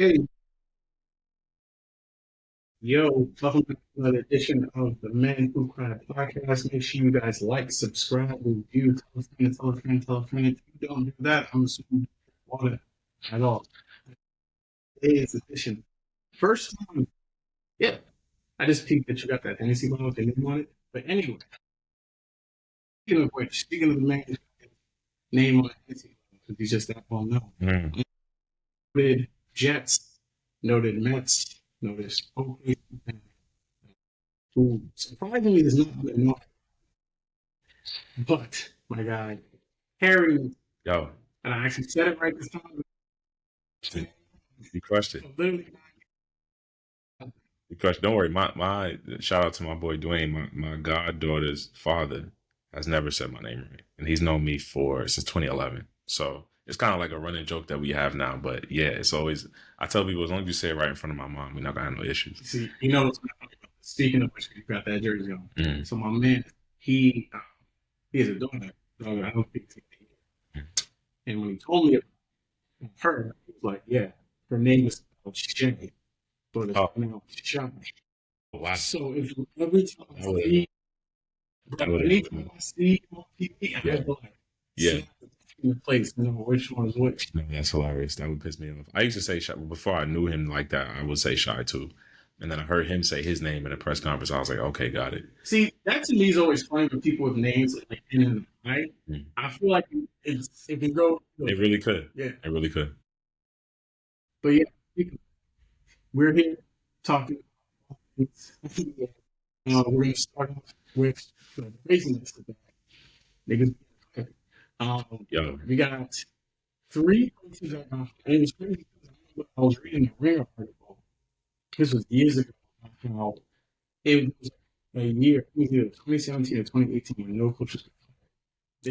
Hey, yo, welcome to another edition of the Men Who Cry podcast. Make sure you guys like, subscribe, review, tell a friend, tell a friend, tell a friend. If you don't do that, I'm assuming you don't want it at all. Today's edition. First time, yeah, I just peeked that you got that Hennessy bottle with your name on it. But anyway, speaking of which, speaking of the man who's got his name on the Hennessy bottle, because he's just that well known. Mm. Noted Jets, noted Mets, noted Oakley, who surprisingly is not enough. But my guy, Harry, Yo, and I actually said it right this time. you crushed it. Literally, You crushed. Don't worry. My shout out to my boy Dwayne. My goddaughter's father has never said my name right, and he's known me for since 2011. So it's kind of like a running joke that we have now. But yeah, it's always I tell people as long as you say it right in front of my mom, we're not gonna have no issues. see, speaking of which, you got that jersey on. Mm. So my man, he has a daughter. I don't think it's and when he told me about her, he was like, "Yeah, her name is Shay, but it's Oh pronounced Shy." wow, So if every time I that would see, that bro, would anytime I see him on TV, I yeah go like, yeah. snap in the place, know which one is which. No, that's hilarious. That would piss me off. I used to say shy before I knew him like that. I would say shy too, and then I heard him say his name in a press conference. I was like, okay, got it. See, that to me is always funny with people with names like N and I. Mm. I feel like it can go, It really could. yeah. It really could. But yeah, we're here talking. We're gonna start off with the craziness today. Niggas, Yo, we got three coaches that and it was crazy because I was reading a Ringer article. This was years ago. How it was a year, either 2017 or 2018, when no coaches.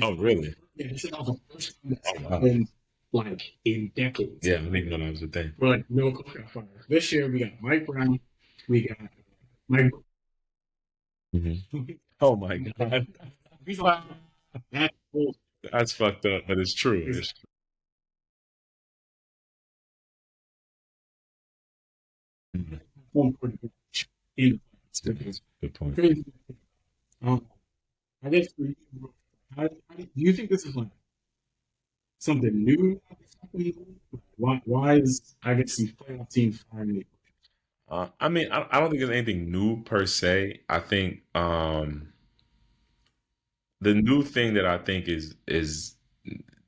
oh really? Yeah, this is the first time that's Oh wow. happened like in decades. Yeah, I didn't even know that was a thing. We're like, no coach got fired. This year we got Mike Brown, we got Mike. Oh my god, He's like, that whole that's fucked up, but it's true. is It's Mhm. home court in Yeah, the good point. crazy. Um, I guess for you, do you think this is like something new that's happening? Why is I guess these playoff teams firing it? I mean, I don't think it's anything new per se. I think the new thing that I think is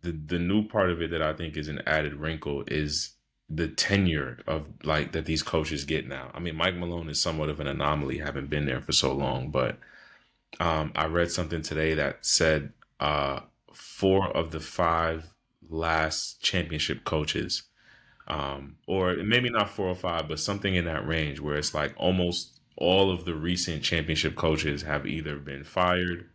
the new part of it that I think is an added wrinkle is the tenure of like that these coaches get now. I mean, Mike Malone is somewhat of an anomaly, having been there for so long, but I read something today that said four of the five last championship coaches, or maybe not four or five, but something in that range where it's like almost all of the recent championship coaches have either been fired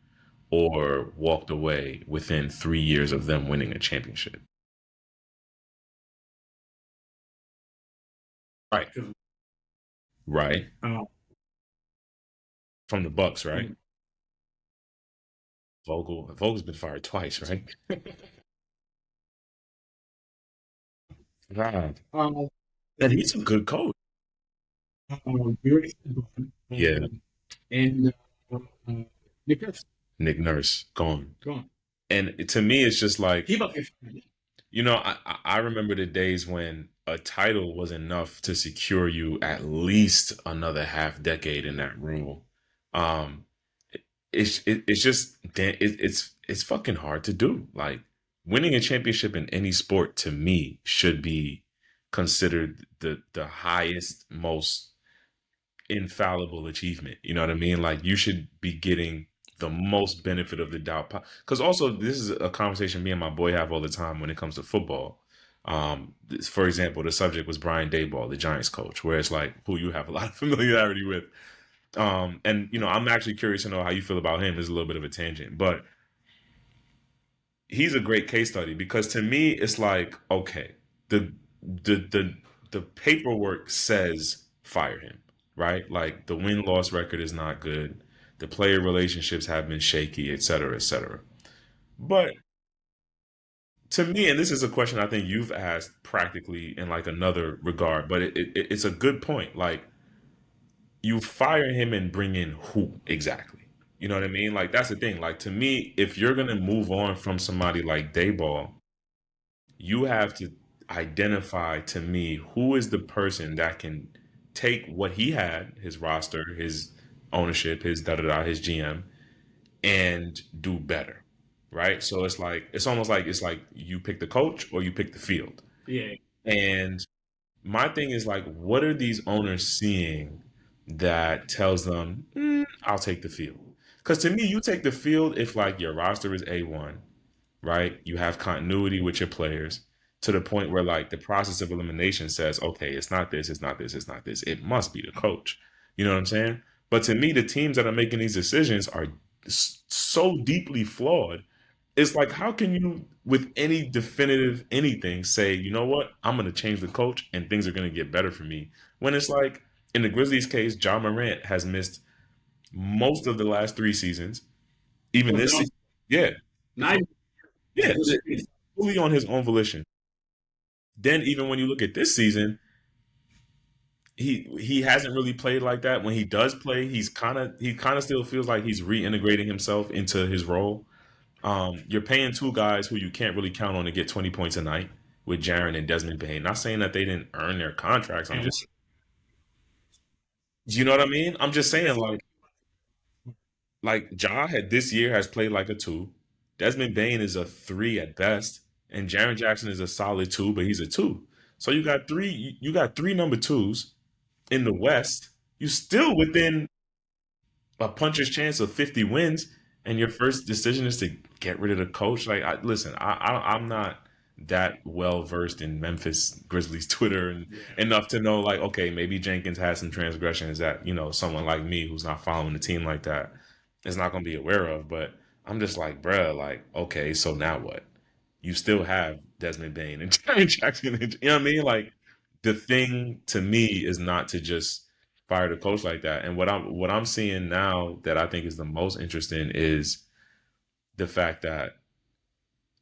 or walked away within 3 years of them winning a championship. Right. Right. Um, From the Bucks, right? Vogel's been fired twice, right? God. um, And he's a good coach. we already said one. Yeah. And uh, Nick Nurse Nick Nurse gone. gone. And to me, it's just like, He about to get fired. I remember the days when a title was enough to secure you at least another half decade in that role. Um, it's just it's fucking hard to do. Like winning a championship in any sport to me should be considered the highest, most infallible achievement. You know what I mean? Like you should be getting the most benefit of the doubt. Because also, this is a conversation me and my boy have all the time when it comes to football. For example, the subject was Brian Daboll, the Giants coach, where it's like who you have a lot of familiarity with. And I'm actually curious to know how you feel about him. Is a little bit of a tangent, but he's a great case study because to me, it's like okay, the the paperwork says fire him, right? Like the win loss record is not good, the player relationships have been shaky, et cetera, et cetera. But to me, and this is a question I think you've asked practically in like another regard, but it's a good point. Like, you fire him and bring in who exactly? You know what I mean? Like, that's the thing. Like, to me, if you're gonna move on from somebody like Dayball, you have to identify to me who is the person that can take what he had, his roster, his ownership, his da da da, his GM, and do better. Right? So it's like it's almost like it's like you pick the coach or you pick the field. Yeah. And my thing is like, what are these owners seeing that tells them, I'll take the field? Because to me, you take the field if like your roster is A1, right? You have continuity with your players to the point where like the process of elimination says, okay, it's not this, it's not this, it's not this. It must be the coach. You know what I'm saying? But to me, the teams that are making these decisions are so deeply flawed. It's like, how can you, with any definitive anything, say, you know what, I'm going to change the coach and things are going to get better for me? When it's like, in the Grizzlies case, John Morant has missed most of the last 3 seasons. Even this season. Yeah. Not Yeah. Fully on his own volition. Then even when you look at this season, he hasn't really played like that. When he does play, he kind of still feels like he's reintegrating himself into his role. You're paying two guys who you can't really count on to get 20 points a night with Jaren and Desmond Bain. Not saying that they didn't earn their contracts. I'm just, you know what I mean? I'm just saying like Ja had this year has played like a two. Desmond Bain is a three at best, and Jaren Jackson is a solid two, but he's a two. So you got three number twos in the West. You still within a puncher's chance of 50 wins, and your first decision is to get rid of the coach. Like, listen, I'm not that well versed in Memphis Grizzlies Twitter and enough to know, like, okay, maybe Jenkins had some transgressions that someone like me who's not following the team like that is not going to be aware of. But I'm just like, bruh, like, okay, so now what? You still have Desmond Bain and Jaren Jackson. You know what I mean? Like, the thing to me is not to just fire the coach like that. And what I'm seeing now that I think is the most interesting is the fact that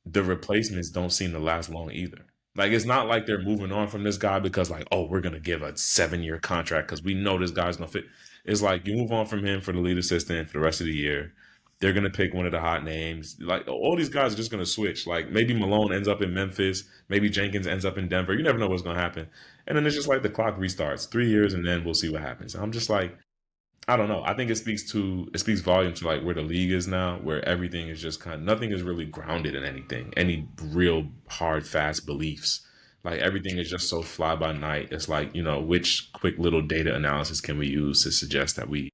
the replacements don't seem to last long either. Like, it's not like they're moving on from this guy because like, oh, we're gonna give a 7-year contract because we know this guy's gonna fit. It's like you move on from him for the lead assistant for the rest of the year. They're gonna pick one of the hot names. Like, all these guys are just gonna switch. Like, maybe Malone ends up in Memphis, maybe Jenkins ends up in Denver. You never know what's gonna happen. And then it's just like the clock restarts 3 years, and then we'll see what happens. I'm just like, I don't know. I think it speaks volume to like where the league is now, where everything is just kind of nothing is really grounded in anything, any real hard, fast beliefs. Like, everything is just so fly by night. It's like, which quick little data analysis can we use to suggest that we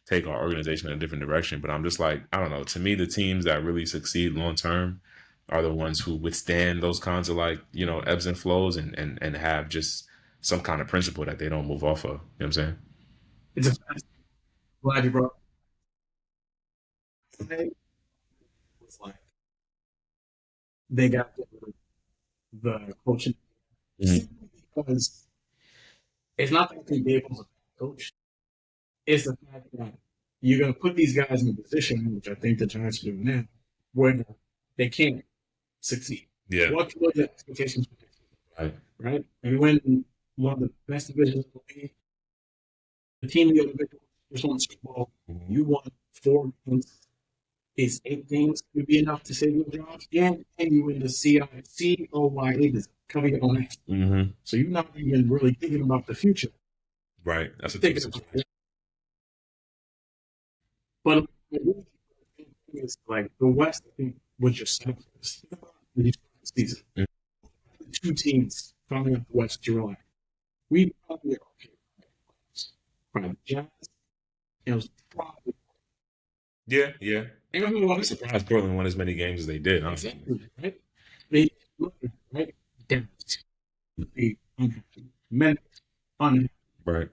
take our organization in a different direction? But I'm just like, I don't know. To me, the teams that really succeed long term are the ones who withstand those kinds of like, ebbs and flows and have just some kind of principle that they don't move off of. You know what I'm saying? It's a glad you brought it. Was like they got the coaching because it's not that they gave us a coach. It's the fact that you're going to put these guys in a position, which I think the Giants are doing now, where they can't succeed. Yeah. What were the expectations? Right. Right? And we went in one of the best divisions in the league. The team the other just won the Super Bowl. You won 4 games. Is 8 games going to be enough to save your job? And you win the COYA is coming up next. Mm-hmm. So you're not even really thinking about the future. Right. That's a thinking about it. But it's like the West, I think, was just set up for this season. Mm-hmm. 2 teams coming up the West, you're like, we probably are okay. Probably the Giants. It was probably. Yeah. I'm surprised Portland won as many games as they did. Exactly. Right? They look right down. They unhappy. Men unhappy. Right.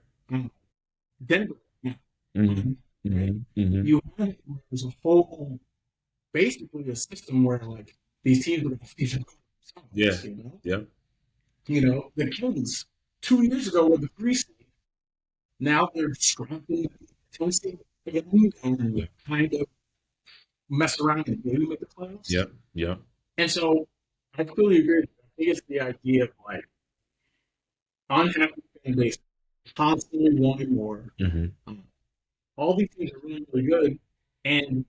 Denver. Yeah. Mm-hmm. Mm-hmm. You have there's a whole basically a system where like these teams are feature. Yeah. Yeah. The Kings 2 years ago were the 3 seed. Now they're scrapping Tennessee again and kind of mess around and maybe make the playoffs. Yeah. And so I completely agree. I think it's the idea of like unhappy fan base constantly wanting more. Hmm. Um, all these things are really, really good. And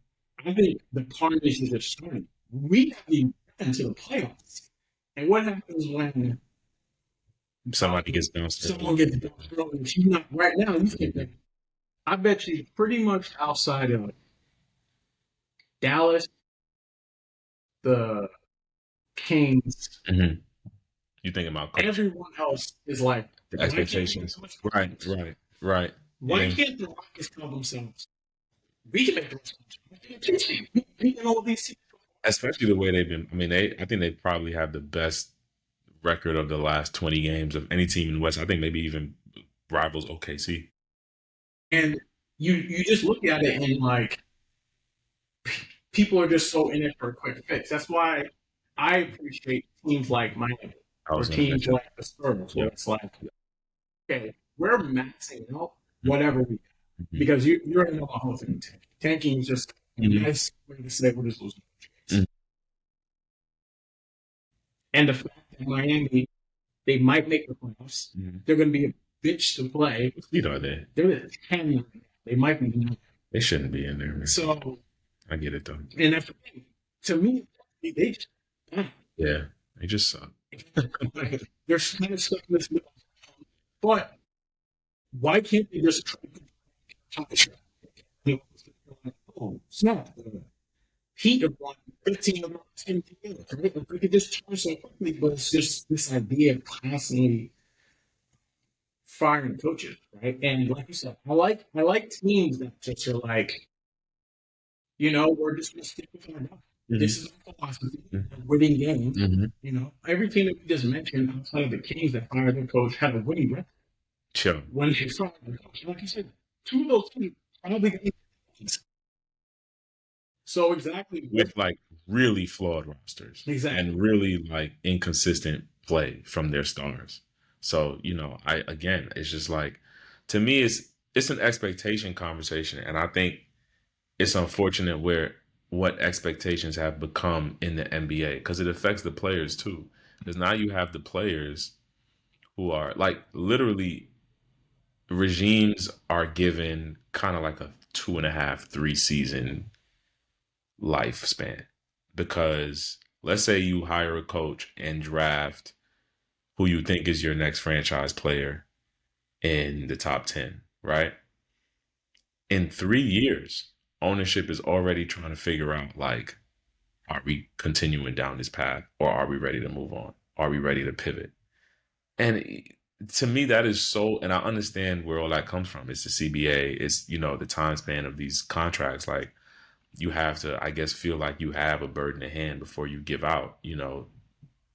I think the carnage is just starting. We haven't even gotten to the playoffs. And what happens when Somebody gets bounced someone early. gets bounced early and she's not right now? You think that I bet you pretty much outside of Dallas, the Kings, Hmm. You think about coaching, everyone else is like, the why can't we expectations. get much Right, playoffs? right, right. Why Yeah. can't the Rockets tell themselves we can make the playoffs? We can all these teams. Especially the way they've been. I mean, I think they probably have the best record of the last 20 games of any team in the West. I think maybe even rivals OKC. And you just look at it and like people are just so in it for a quick fix. That's why I appreciate teams like Miami I or was going to teams mention. like the Spurs, where Yep. it's like, okay, we're maxing out whatever we got Hmm. because you're in the whole thing. Tanking is just a Hmm. nice way to say we're just losing. Hmm. And the fact that Miami, they might make the playoffs, Hmm. they're going to be a bitch to play. You know they They're at 10 right now. They might be 9. they shouldn't be in there, man. So, I get it though. and that's the thing. To me, they just, Yeah, they just suck. they're kind of stuck in this middle. But why can't they just try to oh, snap. Heat have won 15 of the last 10 games, right? Like, they could just turn so quickly, but it's just this idea of constantly firing coaches, right? And like you said, I like teams that just are like, we're just gonna stick with our guy. This Hmm. is our philosophy, winning games. Hmm. Every team that we just mentioned outside of the Kings that fired their coach had a winning record Chill. when they fired their coach. Like you said, two of those teams probably got wins. So exactly what With like really flawed rosters exactly. and really like inconsistent play from their stars. So, I again, it's just like to me it's an expectation conversation and I think it's unfortunate where what expectations have become in the NBA because it affects the players too. Because now you have the players who are like literally regimes are given kind of like a 2.5, 3 season lifespan. Because let's say you hire a coach and draft who you think is your next franchise player in the top 10, right? In 3 years, ownership is already trying to figure out like, are we continuing down this path or are we ready to move on? Are we ready to pivot? And to me, that is so, and I understand where all that comes from. It's the CBA, it's, the time span of these contracts. Like, you have to, I guess, feel like you have a bird in the hand before you give out.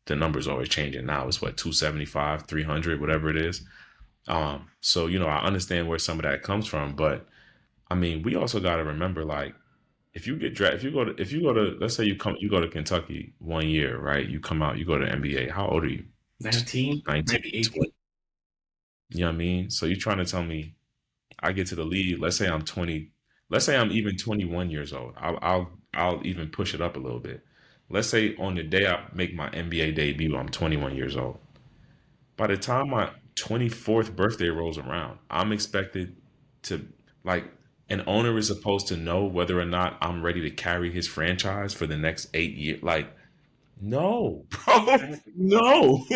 The numbers always changing now. It's what, 275, 300, whatever it is. So, I understand where some of that comes from, but I mean, we also got to remember, like, if you get drafted, if you go to, let's say you go to Kentucky one year, right? You come out, you go to NBA. How old are you? 19, 19, maybe 18. 20. You know what I mean? So you're trying to tell me I get to the league. Let's say I'm 20. Let's say I'm even 21 years old. I'll even push it up a little bit. Let's say on the day I make my NBA debut, I'm 21 years old. By the time my 24th birthday rolls around, I'm expected to like an owner is supposed to know whether or not I'm ready to carry his franchise for the next 8 years. Like, no, bro, no.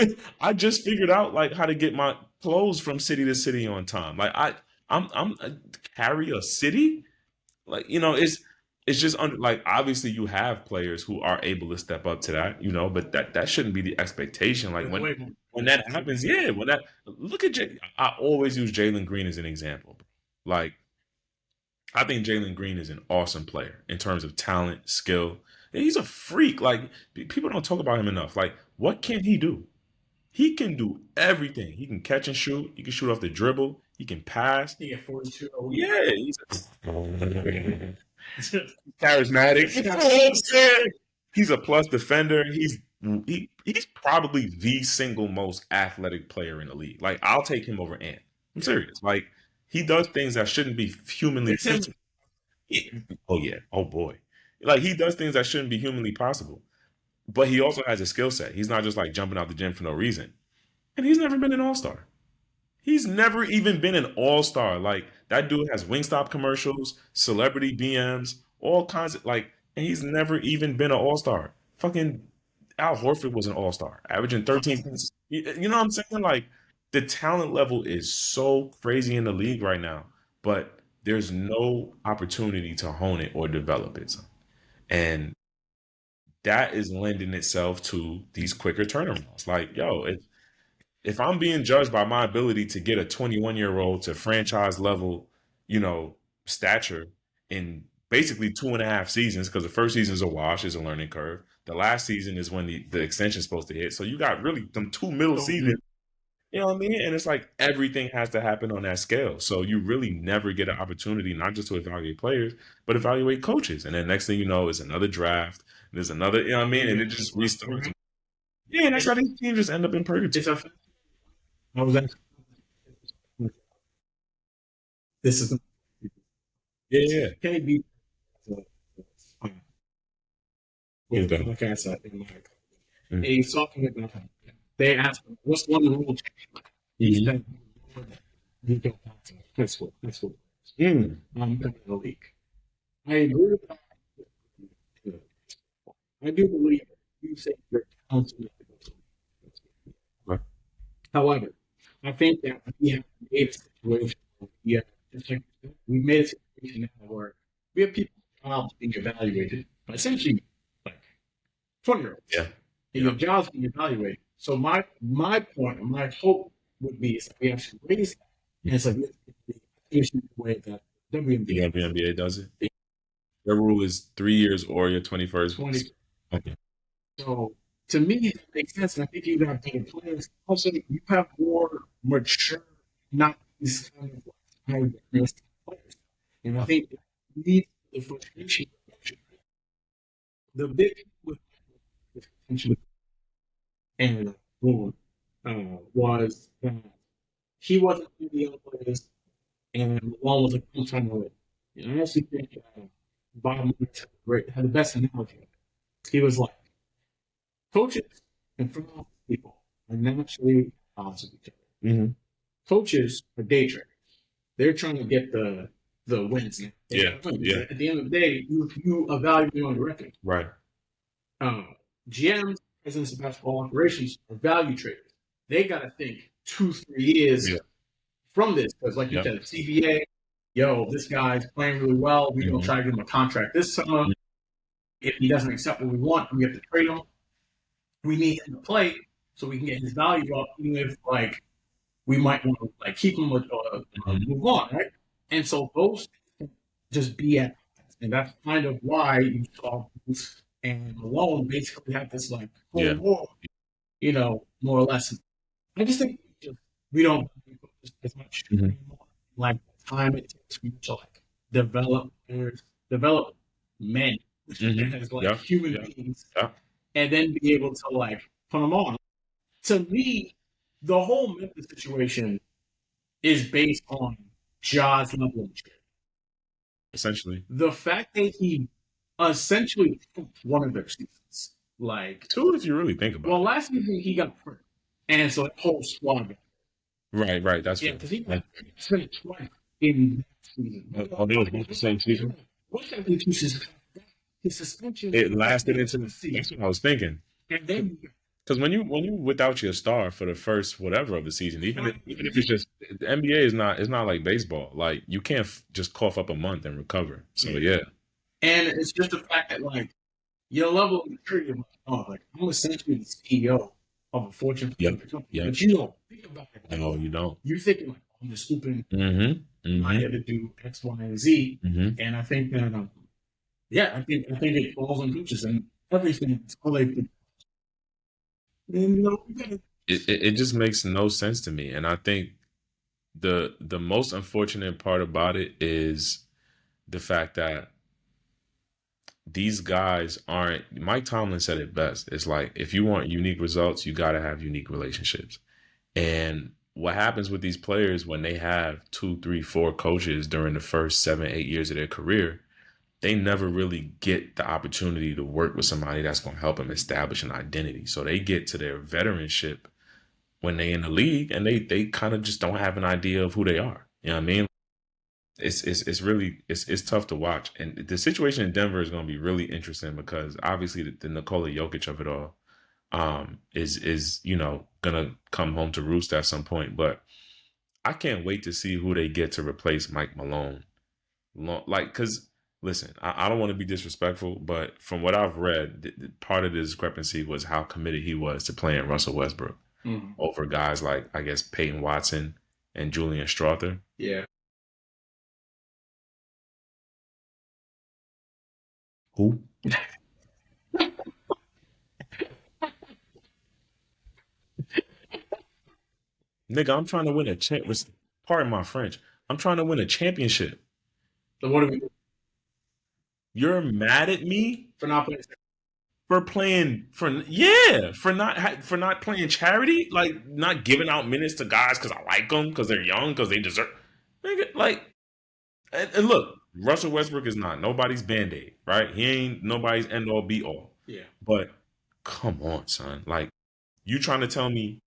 I just figured out like how to get my clothes from city to city on time. Like I'm carry a city. Like it's just under like obviously you have players who are able to step up to that, but that shouldn't be the expectation. Like when that happens, yeah, when that look at I always use Jalen Green as an example. Like I think Jalen Green is an awesome player in terms of talent, skill. And he's a freak. Like people don't talk about him enough. Like what can he do? He can do everything. He can catch and shoot. He can shoot off the dribble. He can pass. He get 42 a week. Yeah, he's charismatic. You know what I'm saying? He's a plus defender. He's probably the single most athletic player in the league. Like I'll take him over Ant. I'm serious. Like he does things that shouldn't be humanly. It's him. Oh yeah. Oh boy. Like he does things that shouldn't be humanly possible. but he also has a skill set. He's not just like jumping out the gym for no reason. And he's never been an all star. He's never even been an all star. Like that dude has Wingstop commercials, celebrity BMs, all kinds of like, and he's never even been an all star. Fucking Al Horford was an all star, averaging 13 points. You know what I'm saying? Like the talent level is so crazy in the league right now, but there's no opportunity to hone it or develop it. And that is lending itself to these quicker turnarounds. Like, yo, if I'm being judged by my ability to get a 21-year-old to franchise level, you know, stature in basically 2.5 seasons, because the first season is a wash, is a learning curve. The last season is when the extension is supposed to hit. So you got really them two middle seasons. You know what I mean? And it's like everything has to happen on that scale. So you really never get an opportunity not just to evaluate players, but evaluate coaches. And then next thing you know, it's another draft. There's another, you know what I mean? And it just restarts. Yeah, and that's how these teams just end up in purgatory. I was actually, this is Yeah, yeah. KB. Yeah, With go the ahead. podcast in my Mm. and he's talking about they asked him, what's one rule change? He Mhm. said you don't have to. That's what Mm. I'm in the league. I agree with that. I do believe you say you're talented. Right. However, I think that we have made a situation where just like we made a situation now where we have people jobs being evaluated, but essentially like 20-year-olds. Yeah. And your jobs being evaluated. So my point, my hope would be is that we actually raise that. And it's like the way that The WNBA WNBA does it. Their rule is 3 years or your 21st. 20. Okay. So to me, it makes sense. And I think you have better players. Also, you have more mature, not these kind of high risk players. And I think it leads to the frustration. The big with potentially and boom was that he wasn't in the other players, and Malone was like, I'm trying to win. And I actually think Bob Myers had the best analogy. He was like, coaches and front office people are naturally opposite each other. Mm-hmm. Coaches are day traders. They're trying to get the wins. Yeah. Yeah. At the end of the day, you evaluate on your record. Right. GMs, presidents of basketball operations, are value traders. They got to think 2-3 years Yeah. from this because, like you Yep. said, CBA, yo, this guy's playing really well. We're gonna Mhm. try to give him a contract this summer. If he doesn't accept what we want, we have to trade him. We need him to play so we can get his value up, even if like we might want to like keep him or move on, right? And so those just be at, and that's kind of why you saw Bruce and Malone basically have this like Yeah. Cold War, you know, more or less. I just think we don't as much Mhm. like time it takes for you to like develop players, develop men Mhm. as like Yeah. human Yeah. beings, Yeah. and then be able to like put them on. To me, the whole Memphis situation is based on Ja's level of maturity. Essentially. The fact that he essentially took one of their seasons, like, Two, if you really think about well, it. last season he got hurt, and so the whole squad got Right. Right. That's yeah, fair. because he Yeah. got hurt twice in that season. Oh, they was both the same season. What's that season? His suspension It lasted into the that's season, what I was thinking. and then Because when you without your star for the first whatever of the season, even if it's just the NBA is not like baseball. Like you can't just cough up a month and recover. So yeah. and it's just the fact that like your level of maturity of like, oh, like I'm essentially the CEO of a Fortune 500 Yep. company, Yep. but you don't think about it. Like, No, you don't. you're thinking like I'm just scooping. Mm-hmm. I Mm-hmm. had to do X, Y, and Z, Mm-hmm. and I think that yeah, I think it falls on coaches and everything. It's all they do. And, you know, It just makes no sense to me. And I think the most unfortunate part about it is the fact that these guys aren't. Mike Tomlin said it best. It's like if you want unique results, you got to have unique relationships. And what happens with these players when they have 2, 3, 4 coaches during the first 7, 8 years of their career? they never really get the opportunity to work with somebody that's going to help them establish an identity. So they get to their veteranship when they in the league, and they kind of just don't have an idea of who they are. You know what I mean? It's really it's tough to watch, and the situation in Denver is going to be really interesting because obviously the Nikola Jokic of it all is gonna come home to roost at some point. But I can't wait to see who they get to replace Mike Malone. Like, because listen, I don't want to be disrespectful, but from what I've read, part of the discrepancy was how committed he was to playing Russell Westbrook over guys like, I guess, Peyton Watson and Julian Strawther. Yeah. Who? Nigga, I'm trying to win a champ. Pardon my French. I'm trying to win a championship. So what do we do You're mad at me for not playing? for playing for not playing charity, like not giving out minutes to guys because I like them because they're young because they deserve. Nigga, like, and look, Russell Westbrook is not nobody's band aid, right? He ain't nobody's end all be all. Yeah. But come on, son. Like, you trying to tell me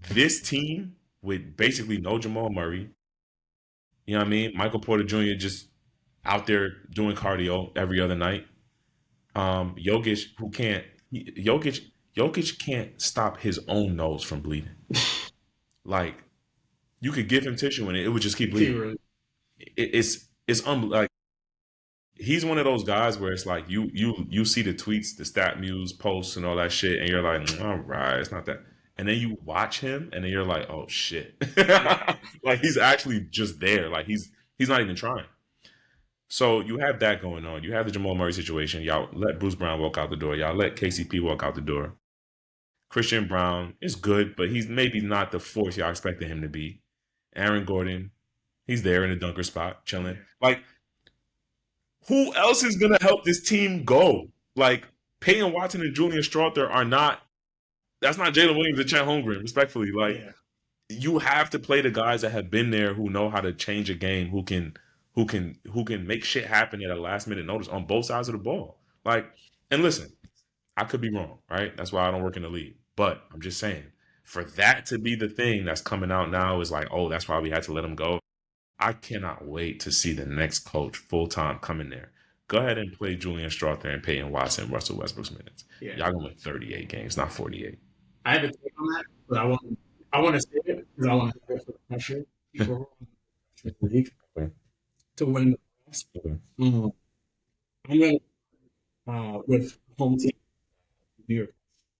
this team with basically no Jamal Murray, you know what I mean? Michael Porter Jr. just out there doing cardio every other night. Jokic, who can't Jokic can't stop his own nose from bleeding. Like, you could give him tissue and it would just keep bleeding. It's like, he's one of those guys where it's like you see the tweets, the stat muse posts and all that shit, and you're like, all right, it's not that. And then you watch him, and then you're like, oh shit, like he's actually just there, like he's not even trying. So you have that going on. You have the Jamal Murray situation. Y'all let Bruce Brown walk out the door. Y'all let KCP walk out the door. Christian Brown is good, but he's maybe not the force y'all expected him to be. Aaron Gordon, he's there in the dunker spot, chilling. Like, who else is gonna help this team go? Like, Peyton Watson and Julian Strawther are not. That's not Jalen Williams and Chet Holmgren, respectfully. Like, you have to play the guys that have been there, who know how to change a game, who can make shit happen at a last minute notice on both sides of the ball. Like, and listen, I could be wrong, right? That's why I don't work in the league. But I'm just saying, for that to be the thing that's coming out now is like, oh, that's why we had to let him go. I cannot wait to see the next coach full time come in there. Go ahead and play Julian Strawther and Peyton Watson, Russell Westbrook's minutes. Yeah. Y'all gonna win 38 games, not 48. I have a take on that, but I want to say it because I want to have the pressure for the league to win the playoffs. I'm going with home team New York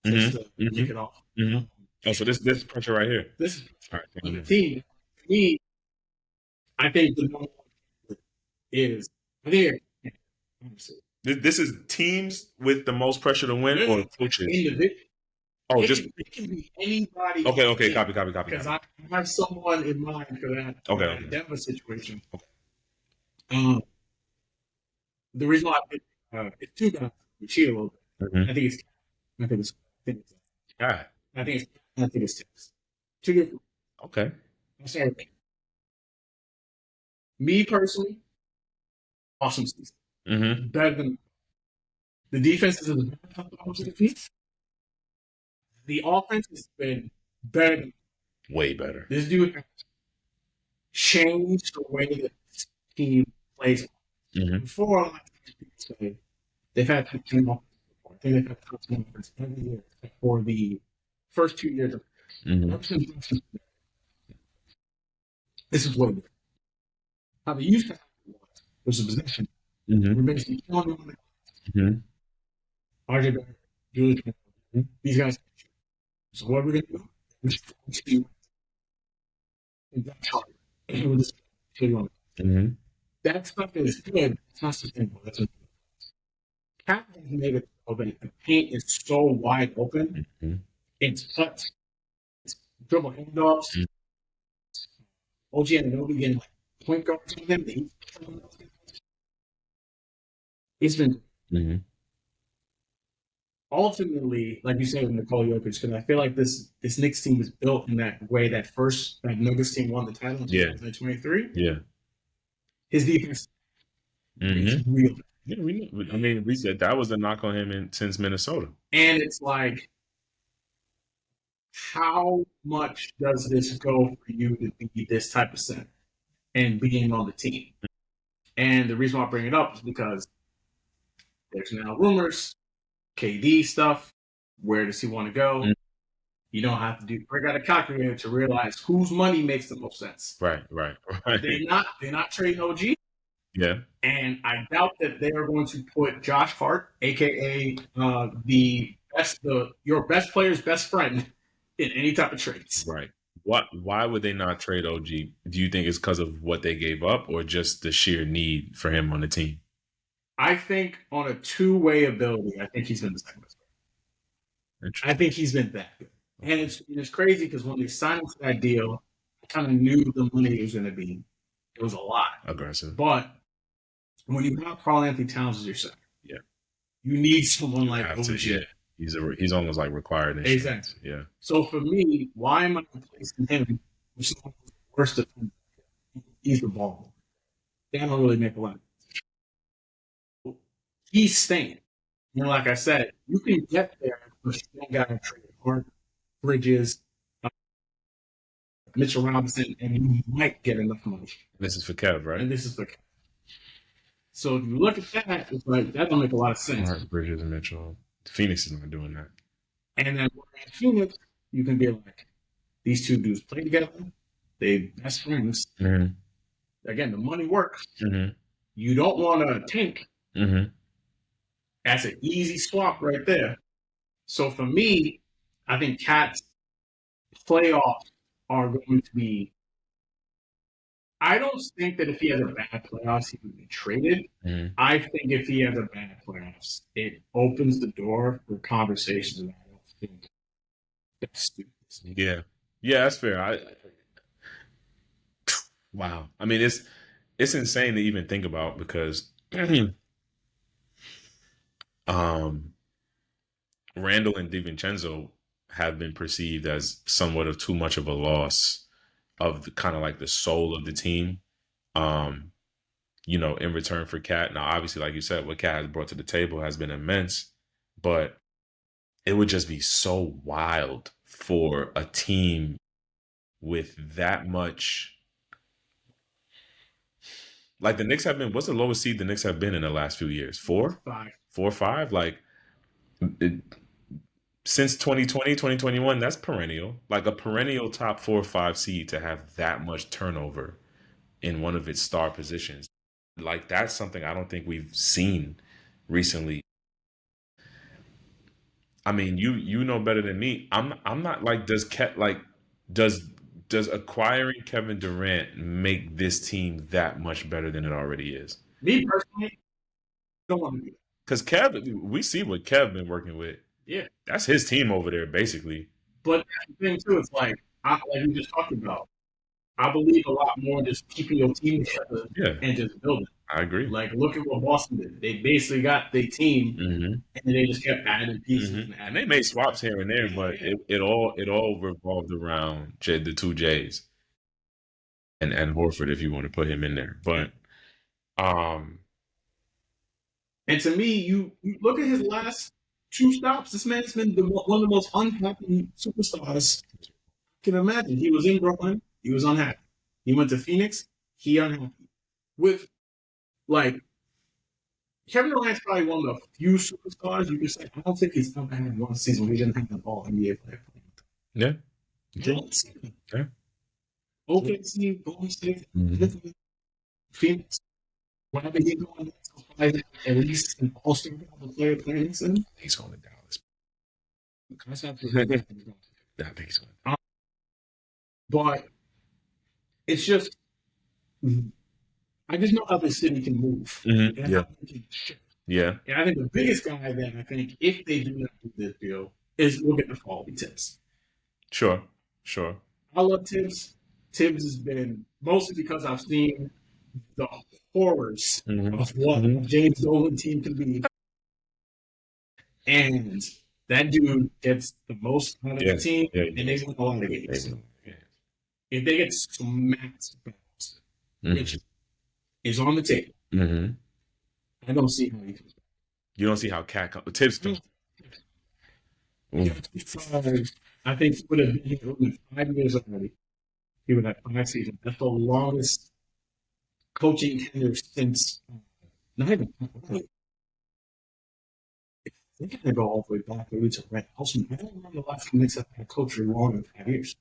just to kick it off. Oh, so this pressure right here. This team, to me, I think the number one is this is teams with the most pressure to win, or coaches? Individual. Oh, it can be anybody. Okay, copy. Because I have someone in mind for that. Okay. Denver situation. Okay. The reason why it's two guys who cheat a little bit. I think it's Tips. Two different. Okay. I'm sorry. Me personally, awesome season. Better than the defense is the defense. The offense has been better. Way better. This dude has changed the way that this team plays. Before, they've had top 10 offense. I think they've had top 10 offense every year for the first 2 years of this is what it is. How they used to have was a possession. We're basically killing them on the RJ Barrett, Julius, these guys. So what we're going to do is that stuff is good. It's not sustainable. That's Cat has made it so that the paint is so wide open. It's cuts. It's dribble handoffs. OG and Nobi getting like point guards on them. It's been ultimately, like you said with Nikola Jokic, because I feel like this Knicks team was built in that way that Nuggets team won the title in 2023. Yeah. His defense. It's real. Yeah, I mean, we said that was the knock on him since Minnesota. And it's like, how much does this go for you to be this type of center and being on the team? And the reason why I bring it up is because there's now rumors, KD stuff. Where does he want to go? Mm. You don't have to break out a calculator to realize whose money makes the most sense. Right. They're not trading OG. Yeah. And I doubt that they are going to put Josh Hart, aka your best player's best friend, in any type of trades. Right. Why would they not trade OG? Do you think it's because of what they gave up or just the sheer need for him on the team? I think on a two-way ability, I think he's been the second best player. I think he's been that good. And it's crazy because when they signed to that deal, I kind of knew the money was going to be. It was a lot. Aggressive. But when you have Karl-Anthony Towns as your center, yeah, you need someone like OG. Yeah. He's almost like required insurance. Exactly. Yeah. So for me, why am I replacing him with someone who's the worst defender? He's the ball. They don't really make a lot. He's staying. You know, like I said, you can get there, but you don't got to trade Hart, Bridges, Mitchell Robinson, and you might get enough money. This is for Kev, right? And this is for Kev. So if you look at that, it's like that don't make a lot of sense. Hart, Bridges, and Mitchell. Phoenix is not doing that. And then at Phoenix, you can be like, these two dudes play together. They best friends. Mm-hmm. Again, the money works. Mm-hmm. You don't want to tank. Mm-hmm. That's an easy swap right there. So for me, I think Cat's playoffs are going to be. I don't think that if he has a bad playoffs, he would be traded. Mm-hmm. I think if he has a bad playoffs, it opens the door for conversations that I don't think that's stupid. Yeah, that's fair. Wow. I mean, it's insane to even think about because Randall and DiVincenzo have been perceived as somewhat of too much of a loss of the kind of like the soul of the team. In return for Cat. Now, obviously, like you said, what Cat has brought to the table has been immense, but it would just be so wild for a team with that much. Like the Knicks have been, what's the lowest seed the Knicks have been in the last few years? 4? 5. 4 or 5? Like, since 2020, 2021, that's perennial. Like a perennial top 4 or 5 seed to have that much turnover in one of its star positions. Like, that's something I don't think we've seen recently. I mean, you know better than me. I'm not like, does acquiring Kevin Durant make this team that much better than it already is? Me personally, don't want to do that. Because Kev, we see what Kev been working with. Yeah, that's his team over there, basically. But the thing too, it's like we just talked about. I believe a lot more in just keeping your team together and just building. I agree. Like, look at what Boston did. They basically got their team, and they just kept adding pieces. And they made swaps here and there, but it all revolved around the 2 J's and Horford, if you want to put him in there. But and to me, you look at his last 2 stops. This man's been one of the most unhappy superstars I can imagine. He was in Brooklyn. He was unhappy. He went to Phoenix. He unhappy. With, like, Kevin Durant's probably one of the few superstars you can say, I don't think he's ever had one season where he didn't have an all-NBA player. Yeah. Yeah. OKC, Golden State, Phoenix. Whenever he's going, at least an all-star player playing in. He's going to Dallas. I think he's going. But it's just, I just know how this city can move. And how it can shift. Yeah. And I think the biggest guy that I think, if they do not do this deal, is look at the quality Tibbs. Sure. I love Tibbs. Tibbs has been, mostly because I've seen the horrors of what James Dolan team can be. And that dude gets the most out of the team, and they win a lot of games. If they get smacked by Boston, which is on the table, I don't see how he comes back. You don't see how Tibbs comes. I think he would have been here in 5 years already. He would have 5 seasons. That's the longest coaching tenure since not even they gotta go all the way back maybe to Red House. I don't remember the last time Knicks had a coach for longer than 5 years.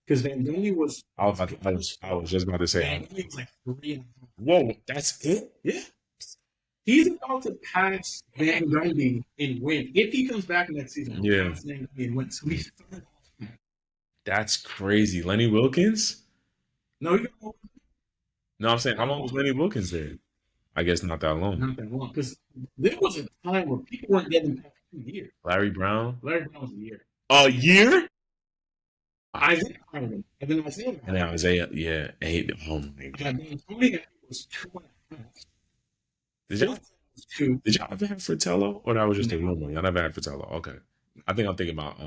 Because Van Gundy was I was just about to say. Van Gundy was like 3.5. Whoa, that's it. Yeah. He's about to pass Van Gundy in win. If he comes back next season, Yeah. pass Van Gundy in win. So he's third. That's crazy. Lenny Wilkins? No, you don't. No, I'm saying how long was Lenny Wilkins there? I guess not that long. Not that long. Because there was a time where people weren't getting past 2 years. Larry Brown? Larry Brown was a year. A year? Isaiah Harden. And then Isaiah. And then Isaiah, yeah, 8. Oh my god. And then Tony was 2.5. Did y'all ever have Fratello? Or that was just a rumor? Y'all never had Fratello. Okay. I think I'm thinking about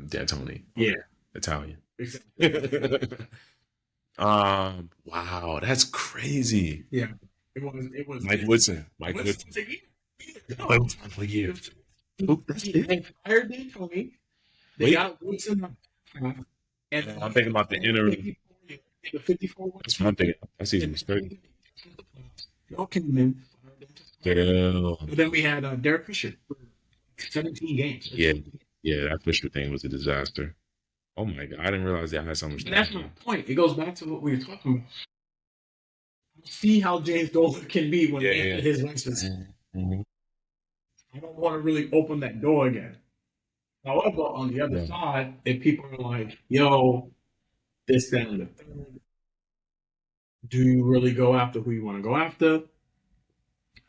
D'Antoni. Yeah. Italian. Exactly. Wow, that's crazy. Yeah. It was Mike Woodson. Mike Woodson. A year. They fired D'Antoni. They got Woodson. And I'm thinking about the interim. The 54. That's what I'm thinking. That season was crazy. Y'all came in. Damn. But then we had Derek Fisher for 17 games. Yeah. Yeah, that Fisher thing was a disaster. Oh my god, I didn't realize that I had so much. And that's my point. It goes back to what we were talking about. See how James Dolan can be when his license. Mm-hmm. I don't want to really open that door again. However, on the other side, if people are like, yo, this, that, and the third, do you really go after who you want to go after?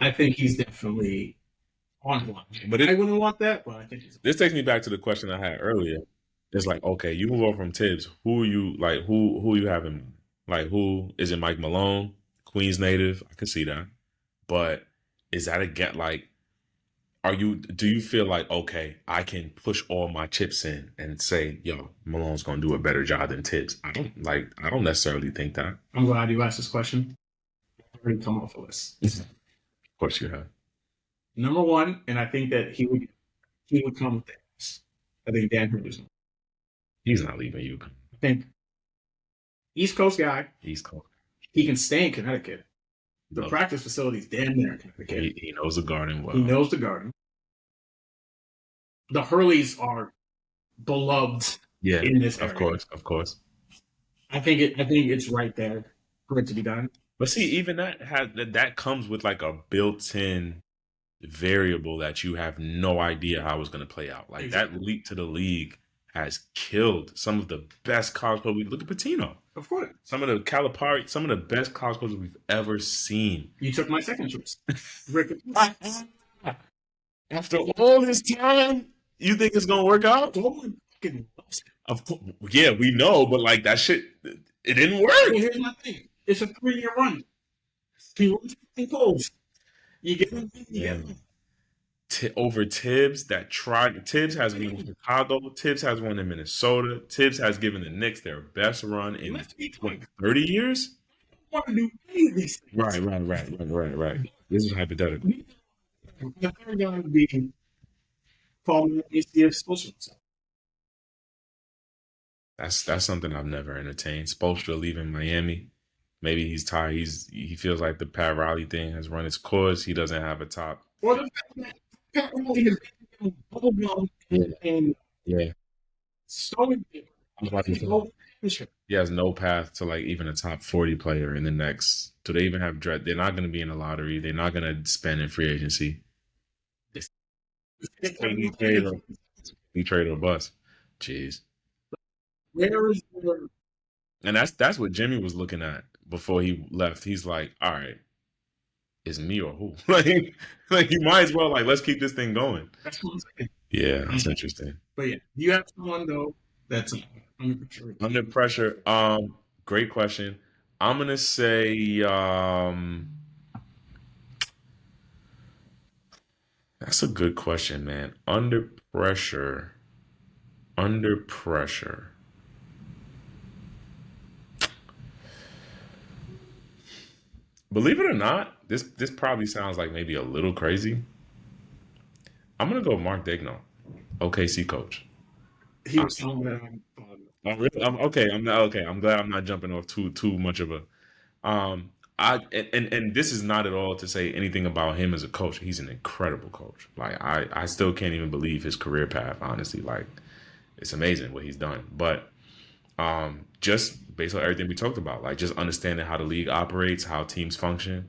I think he's definitely on one. But I wouldn't want that, but I think this takes me back to the question I had earlier. It's like, okay, you move over from Tibbs. Who are you like? Who you having? Like, who is it? Mike Malone, Queens native. I can see that, but is that a get? Like, do you feel like, okay, I can push all my chips in and say, yo, Malone's gonna do a better job than Tibbs? I don't necessarily think that. I'm glad you asked this question. I've already come off the list. Of course you have. Number one, and I think that he would come with this. I think Dan Henderson. He's not leaving you. I think East Coast guy. East Coast. He can stay in Connecticut. The practice facility's damn near Connecticut. He knows the garden well. He knows the garden. The Hurleys are beloved in this area. Of course. I think it's right there for it to be done. But see, even that comes with like a built-in variable that you have no idea how it's going to play out. Like that leap to the league has killed some of the best college coaches. Look at Pitino. Of course. Some of the Calipari, some of the best college coaches we've ever seen. You took my second choice. Rick. After all this time, you think it's gonna work out? Of course, yeah, we know, but like that shit, it didn't work. Well, here's my thing. It's a 3-year run. He runs goals. You get him. Over Tibbs Tibbs has won in Chicago. Tibbs has won in Minnesota. Tibbs has given the Knicks their best run in 30 years. I want to do any of these things. Right. This is hypothetical. The third guy would be Paul ACS Spoelstra. That's something I've never entertained. Spoelstra leaving Miami. Maybe he's tired. He feels like the Pat Riley thing has run its course. He doesn't have a top. Well, the fact that Pat Riley has been bubblegum and so he has no path to like even a top 40 player in the next. Do they even have dread? They're not going to be in the lottery. They're not going to spend in free agency. He trade or bust. Jeez. Where is your? And that's what Jimmy was looking at before he left. He's like, all right, it's me or who? like you might as well like let's keep this thing going. That's what I'm saying. Yeah, that's interesting. But yeah, you have someone though that's under pressure. Under pressure. Great question. I'm gonna say that's a good question, man. Under pressure. Believe it or not, this probably sounds like maybe a little crazy. I'm gonna go Mark Daigneault, OKC coach. He was telling me that I'm really, I'm okay. I'm not okay. I'm glad I'm not jumping off too much of a um. And this is not at all to say anything about him as a coach. He's an incredible coach. Like I still can't even believe his career path. Honestly, like it's amazing what he's done. But just based on everything we talked about, like just understanding how the league operates, how teams function.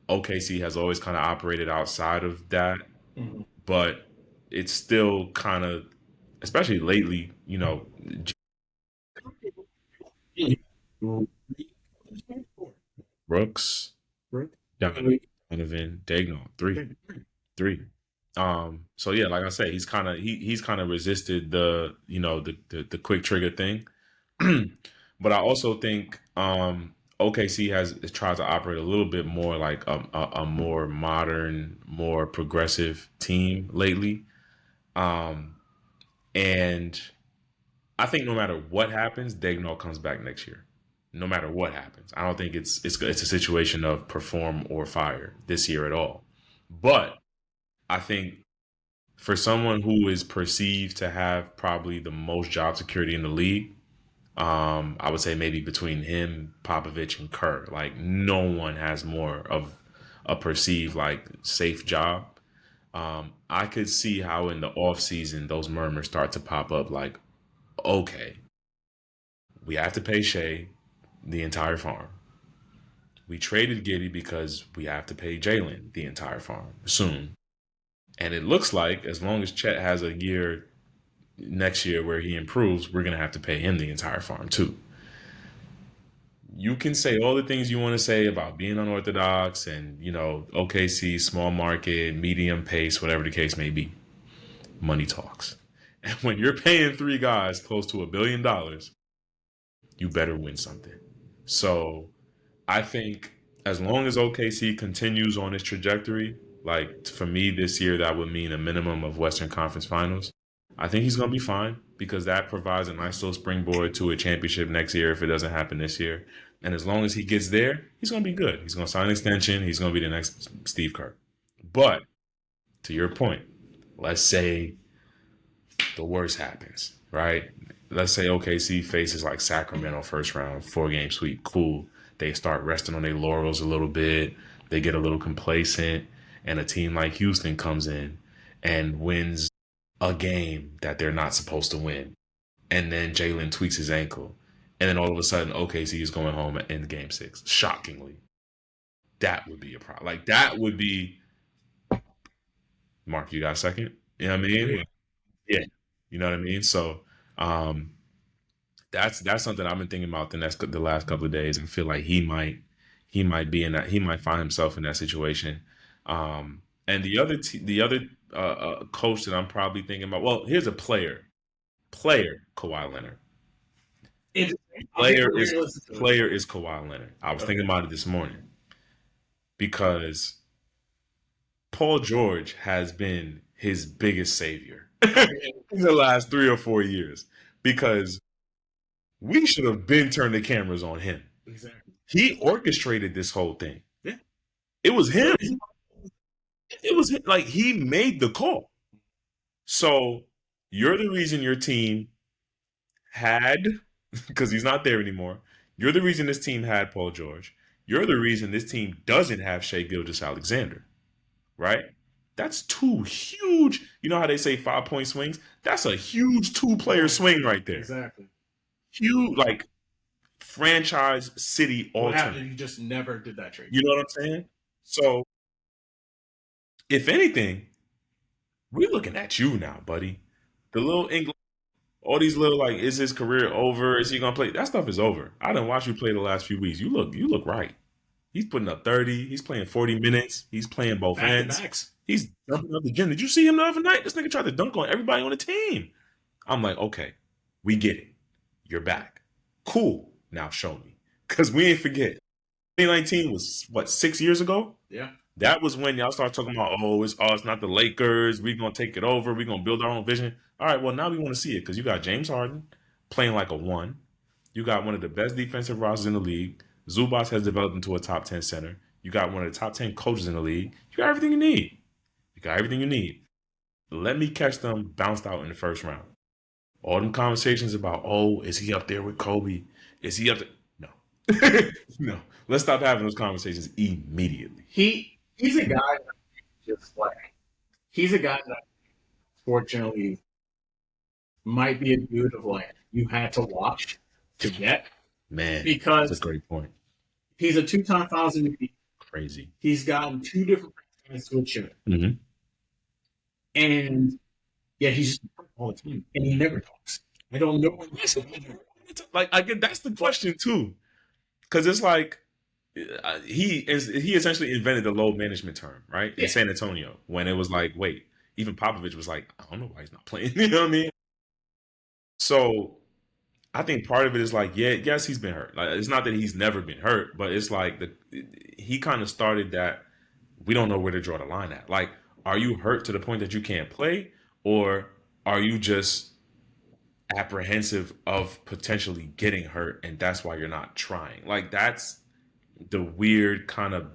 OKC has always kind of operated outside of that, Mhm. but it's still kind of, especially lately, Brooks, Right? Donovan, Daigneault, three. So yeah, like I said, he's kind of resisted the quick trigger thing. But I also think OKC has tried to operate a little bit more like a more modern, more progressive team lately. Um, and I think no matter what happens, Dagnall comes back next year. No matter what happens, I don't think it's a situation of perform or fire this year at all. But I think for someone who is perceived to have probably the most job security in the league, I would say maybe between him, Popovich, and Kerr, like no one has more of a perceived like safe job. I could see how in the off season those murmurs start to pop up. Like, okay, we have to pay Shea the entire farm. We traded Giddy because we have to pay Jalen the entire farm soon. And it looks like as long as Chet has a year next year where he improves, we're gonna have to pay him the entire farm too. You can say all the things you want to say about being unorthodox and OKC, small market, medium pace, whatever the case may be. Money talks. And when you're paying three guys close to $1 billion, you better win something. So I think as long as OKC continues on its trajectory, like for me this year, that would mean a minimum of Western Conference Finals. I think he's going to be fine because that provides a nice little springboard to a championship next year if it doesn't happen this year. And as long as he gets there, he's going to be good. He's going to sign an extension. He's going to be the next Steve Kerr. But to your point, let's say the worst happens, right? Let's say OKC faces like Sacramento first round, 4 game sweep. Cool. They start resting on their laurels a little bit. They get a little complacent. And a team like Houston comes in and wins a game that they're not supposed to win. And then Jalen tweaks his ankle. And then all of a sudden, OKC is going home in game 6. Shockingly. That would be a problem. Like, that would be. Mark, you got a second? You know what I mean? Yeah. You know what I mean? So, um, that's something I've been thinking about the last couple of days, and feel like he might be in that, he might find himself in that situation. And the other coach that I'm probably thinking about. Well, here's a player Kawhi Leonard. It, Player is Kawhi Leonard. I was thinking about it this morning because Paul George has been his biggest savior in the last 3 or 4 years because we should have been turned the cameras on him. Exactly. He orchestrated this whole thing. Yeah. It was him. It was like he made the call. So you're the reason your team had, because he's not there anymore. You're the reason this team had Paul George. You're the reason this team doesn't have Shea Gilgeous-Alexander, right? That's two huge. You know how they say 5 point swings? That's a huge two-player swing right there. Exactly. Huge, like franchise city What happened if alternate. you just never did that trade? You know what I'm saying? So, if anything, we're looking at you now, buddy. The little English, all these little like, is his career over? Is he gonna play? That stuff is over. I didn't watch you play the last few weeks. You look right. He's putting up 30. He's playing 40 minutes. He's playing both ends. He's jumping up the gym. Did you see him the other night? This nigga tried to dunk on everybody on the team. I'm like, okay, we get it. You're back. Cool. Now show me. Because we ain't forget. 2019 was what, 6 years ago? Yeah. That was when y'all start talking about, it's not the Lakers. We're gonna take it over. We're gonna build our own vision. All right, well now we want to see it because you got James Harden playing like a one. You got one of the best defensive rosters in the league. Zubas has developed into a top 10 center. You got one of the top 10 coaches in the league. You got everything you need. You got everything you need. Let me catch them bounced out in the first round. All them conversations about, oh, is he up there with Kobe? Is he up there? No. No. Let's stop having those conversations immediately. He's a guy that just like he's a guy that fortunately might be a dude of like you had to watch to get Man, because that's a great point. he's a two-time Finals MVP. Crazy. He's gotten two different franchises to a chip, Mm-hmm. and yeah, he's just all the time, and he never talks. I don't know what he's like. I get that's the question too, because it's like he essentially invented the load management term, right? In San Antonio, when it was like, wait, even Popovich was like, I don't know why he's not playing. You know what I mean? So I think part of it is like, yeah, yes, he's been hurt. Like, it's not that he's never been hurt, but it's like he kind of started that. We don't know where to draw the line at. Like, are you hurt to the point that you can't play, or are you just apprehensive of potentially getting hurt, and that's why you're not trying? Like, that's the weird kind of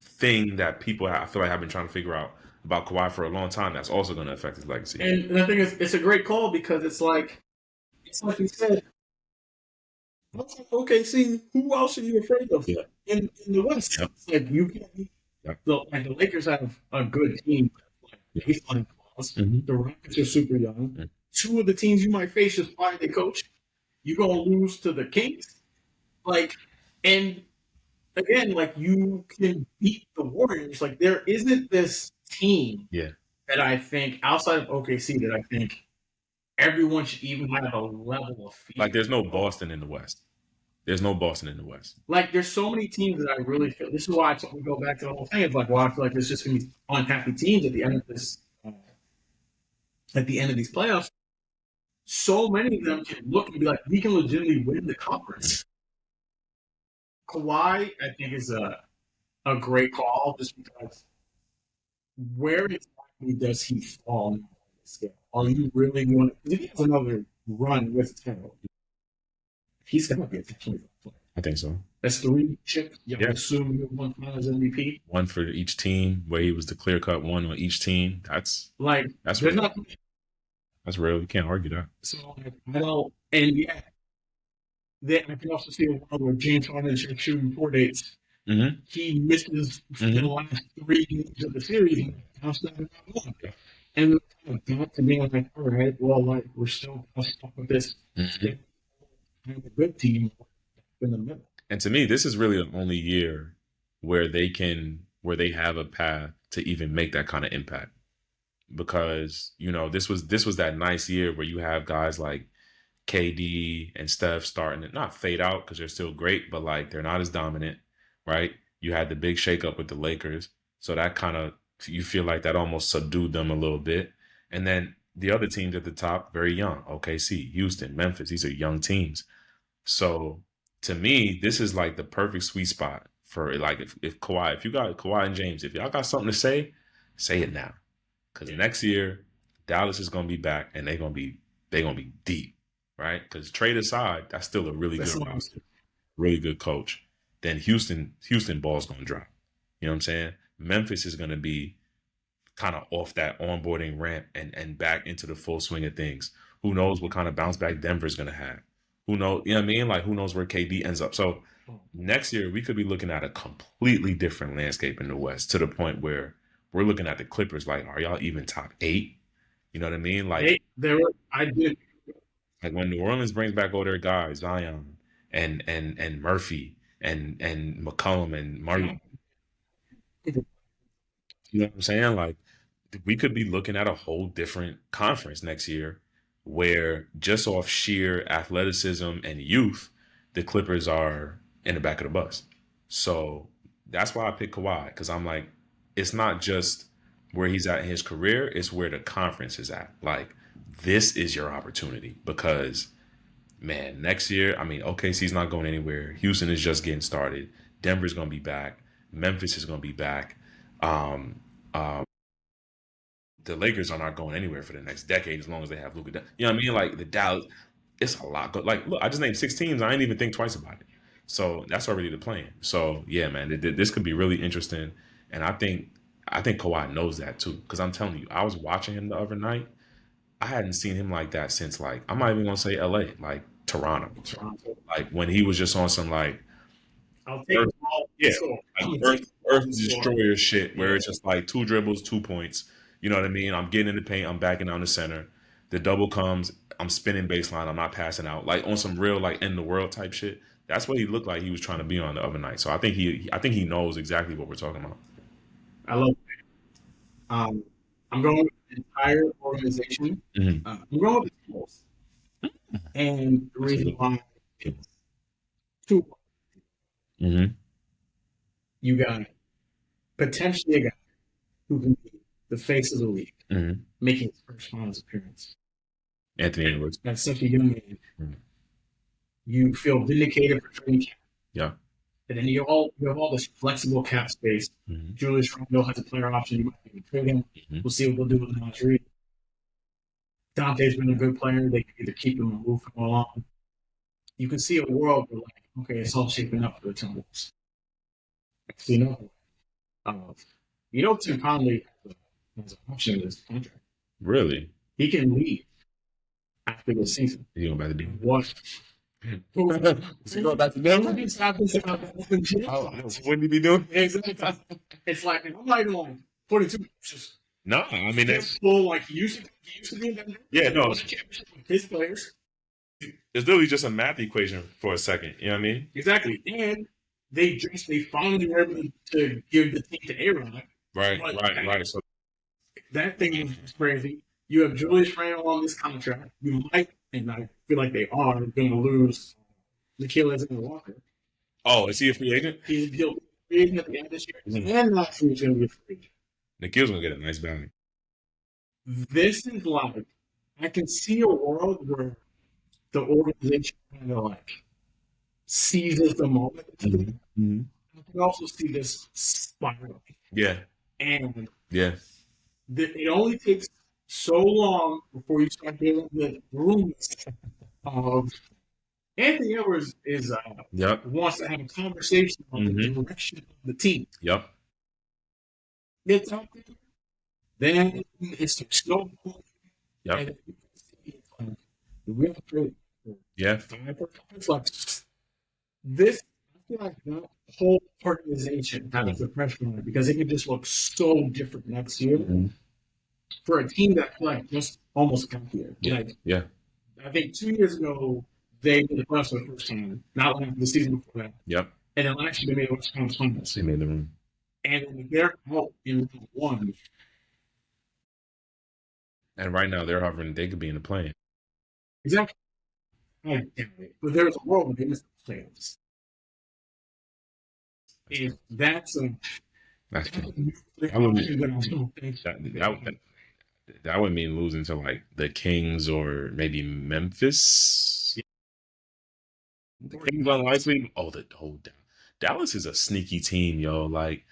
thing that people I feel like have been trying to figure out about Kawhi for a long time. That's also going to affect his legacy. And I think it's a great call because it's like you said. Okay, see, who else are you afraid of in the West? Yep. It's like you can't. Yep. Like the Lakers have a good team. Like baseline clause. Mm-hmm. The Rockets are super young. Mm-hmm. Two of the teams you might face just fire the coach. You're gonna lose to the Kings. Like, and again, like you can beat the Warriors. Like there isn't this team that I think outside of OKC that I think everyone should even have a level of fear. Like there's no Boston in the West. There's no Boston in the West. Like there's so many teams that I really feel. This is why we go back to the whole thing. It's like, well, I feel like there's just gonna be unhappy teams at the end of this, at the end of these playoffs. So many of them can look and be like, we can legitimately win the conference. Kawhi, I think, is a great call just because where exactly does he fall on the scale? Are you really going to? If he has another run with Terrell, he's going to be a player. I think so. That's 3 chips. You assume you won Finals MVP. One for each team, where he was the clear-cut one on each team. That's real. That's real. You can't argue that. So I don't, and yeah, then I can also see a world where James Harden is shooting 4 dates. Mm-hmm. He misses the last 3 games of the series, and got to me like, all right, well, like we're still stuck with this. A good team in the middle. And to me, this is really the only year where they have a path to even make that kind of impact. Because, you know, this was that nice year where you have guys like KD and Steph starting to not fade out because they're still great, but like they're not as dominant, right? You had the big shakeup with the Lakers. So that kind of, you feel like that almost subdued them a little bit. And then the other teams at the top, very young. OKC, Houston, Memphis, these are young teams. So to me, this is like the perfect sweet spot for like if Kawhi, if you got Kawhi and James, if y'all got something to say it now. Because next year, Dallas is going to be back and they're going to be deep, right? Because trade aside, that's still a really good roster, really good coach. Then Houston ball's going to drop. You know what I'm saying? Memphis is going to be kind of off that onboarding ramp and back into the full swing of things. Who knows what kind of bounce back Denver's going to have? Who knows? You know what I mean? Like, who knows where KD ends up? So next year, we could be looking at a completely different landscape in the West to the point where we're looking at the Clippers like, are y'all even top 8? You know what I mean? Like, I did. Like when New Orleans brings back all their guys, Zion and Murphy and McCollum and Murray. You know what I'm saying? Like, we could be looking at a whole different conference next year where just off sheer athleticism and youth, the Clippers are in the back of the bus. So that's why I picked Kawhi, because I'm like, it's not just where he's at in his career, it's where the conference is at. Like, this is your opportunity because, man, next year, I mean, OKC's not going anywhere. Houston is just getting started. Denver's going to be back. Memphis is going to be back. The Lakers are not going anywhere for the next decade as long as they have Luka. You know what I mean? Like the Dallas, it's a lot. Like, look, I just named 6 teams. I didn't even think twice about it. So that's already the plan. So yeah, man, this could be really interesting, and I think Kawhi knows that too. Because I'm telling you, I was watching him the other night. I hadn't seen him like that since like I'm not even gonna say L.A. like Toronto, Toronto. like when he was just on some like I'll take Earth, the ball. yeah, So like I'm gonna take Earth the ball Earth and score. Destroyer shit, where Yeah, it's just like 2 dribbles, 2 points. You know what I mean? I'm getting in the paint, I'm backing down the center. The double comes, I'm spinning baseline, I'm not passing out, like on some real like in the world type shit. That's what he looked like he was trying to be on the other night. So I think he knows exactly what we're talking about. I love it. I'm going with the entire organization. Mm-hmm. I'm going with the Bulls, and the That's a reason good. why is two. Mm-hmm. You got potentially a guy who can be the face of the league, Mm-hmm. making his first finals appearance. Anthony Edwards. That's such a young man. Mhm. You feel vindicated for trading cap, Yeah. and then you have all this flexible cap space. Mm-hmm. Julius Randle has a player option. You might even trade him. Mm-hmm. We'll see what they'll do with Montreal. Dante's been a good player. They can either keep him or move him along. You can see a world where, like, okay, it's all shaping up for the Timberwolves. You know, Tim Conley has an option in his contract. Really? He can leave after the season. You going back to Denver? What? Is he going back to Denver? Oh, wouldn't he be doing? Exactly. It's like I'm not even like 42. Just No, I mean that's full like he used to be in Denver. yeah, no, Won a championship with his players. it's literally just a math equation for a second. You know what I mean? Exactly. And they finally were able to give the team to Aaron. Right, But right. So that thing is crazy. You have Julius Randle on this contract. You might, and I feel like they are, going to lose Nikhil Walker. oh, is he a free agent? He'll be free agent at the end of this year, and not free agent with free agent. Nikhil's gonna get a nice value. This is like I can see a world where the organization kind of like seizes the moment. Mm-hmm. I can also see this spiral, Yeah, and yeah, it only takes so long before you start getting the rumors of Anthony Edwards yep, wants to have a conversation on the direction of the team. yep, Gets out there, then it's the snowball, yep, and you can see it's like the real trade. yeah, It's like this. I feel like that whole organization has a pressure on it because it could just look so different next year for a team that like just almost got here. yeah, Like yeah, I think 2 years ago they made the playoffs for the first time, not like the season before that. yep. And then last year they made the West Conference Finals. They made the room. And then they're out in round one. And right now they're hovering. They could be in the plane. Exactly. But there's a world where they miss the playoffs. If that's a That's that that would mean losing to like the Kings or maybe Memphis. The Kings unlikely. Oh, the whole Dallas is a sneaky team, yo. Like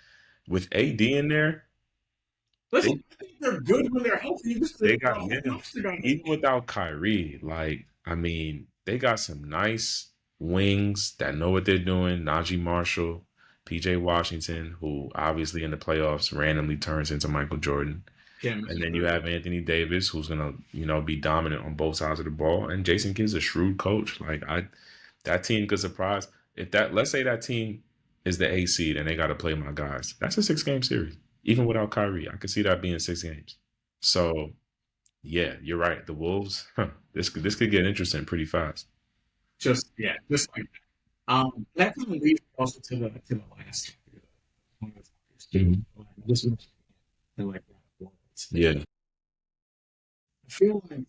with AD in there, Listen, I think they're good when they're healthy. they got even without Kyrie. Like I mean, they got some nice wings that know what they're doing. Najee Marshall, PJ Washington, who obviously in the playoffs randomly turns into Michael Jordan. And then you have Anthony Davis, who's gonna, be dominant on both sides of the ball. And Jason Kidd's a shrewd coach. Like that team could surprise. Let's say that team is the A seed and they got to play my guys. That's a 6-game series, even without Kyrie. I could see that being 6 games. So yeah, you're right. The Wolves, this could get interesting pretty fast. Just like that. That kind of leads also to the last This was like that. Yeah. I feel like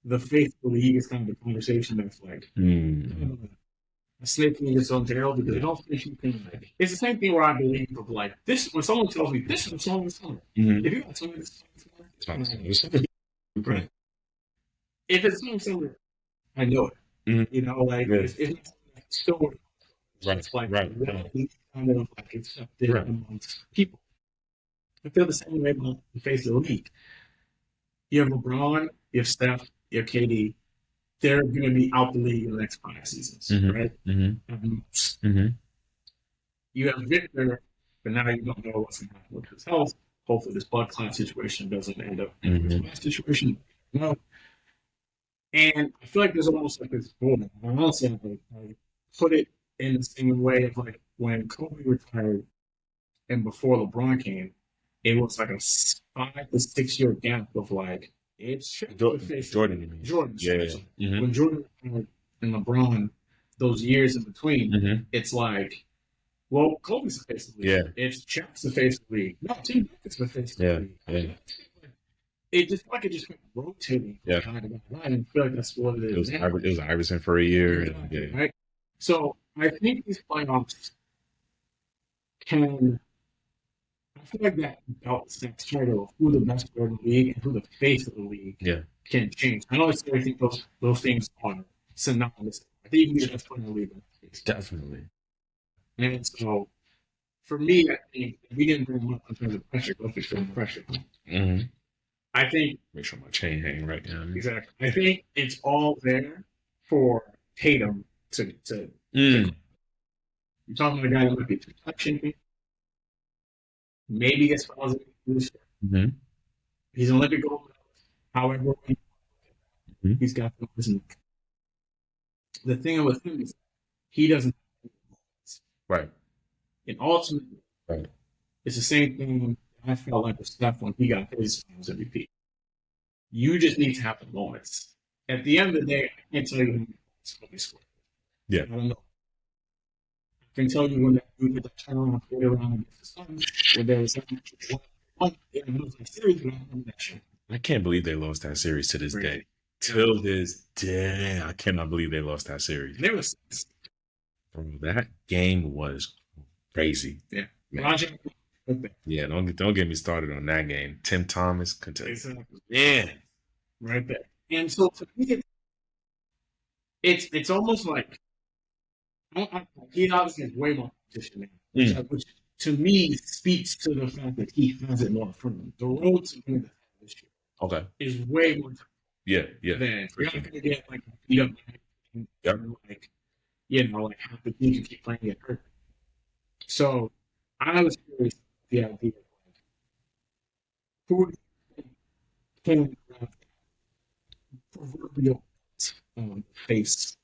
the faith of the league is kind of the conversation that's like a snake in its own tail because I don't think you can like it's the same thing where I believe of like this when someone tells me this is a song is summer. If you got something this song right. If it's song summer, I know it. It's still it's like kind of like accepted amongst people. I feel the same way about the face of the league. You have LeBron, you have Steph, you have KD. they're going to be out the league in the next 5 seasons, right? You have Victor, but now you don't know what's going to happen with his health. Hopefully, this blood clot situation doesn't end up in this last situation. No. And I feel like there's almost like this boom. And honestly, I put it in the same way of like when Kobe retired and before LeBron came, it was like a 5 to 6 year gap of like it's Jordan. Jordan. Yeah. When Jordan retired and LeBron, those years in between, it's like, well, Kobe's the face of the league. Yeah. It's Shaq's the face of the league. No, Tim Duncan's the face of the league. Yeah. It just like it just kept rotating. Yeah. And I feel like that's what it is. It was Iverson for a year. Exactly, right? So I think these playoffs can. I feel like that title of who the best player in the league and who the face of the league can change. I know I think those things are synonymous. I think you can be the best player in the league. Definitely. And so, for me, I think if we didn't bring up in terms of pressure, go fix the pressure. I think make sure my chain hang right now. Exactly. I think it's all there for Tatum to. You're talking about a guy that might be two-time champion. Maybe gets fouls in this year. He's an Olympic gold medalist. However, he's got the The thing with him is he doesn't. Right. And ultimately, it's the same thing I felt like with Steph when he got his Finals MVP. You just need to have the moments. At the end of the day, I can't tell you how many points Kobe scored. Yeah. I don't know. I can tell you when that dude did the turnaround play around against the Suns, when there was one series, but I remember that shit. I can't believe they lost that series to this day. Till this day, I cannot believe they lost that series. Bro, that game was crazy. Yeah. Yeah, don't get me started on that game. Tim Thomas, Kentucky. Exactly. Yeah. Right there. And so to me, it's almost like he obviously has way more competition now, which to me speaks to the fact that he has it more in front of him. The road to win this year is way more tough. Yeah. Than you're not gonna get like beat up like like half the teams you keep playing get hurt. So I was curious about the idea of like who can proverbial face.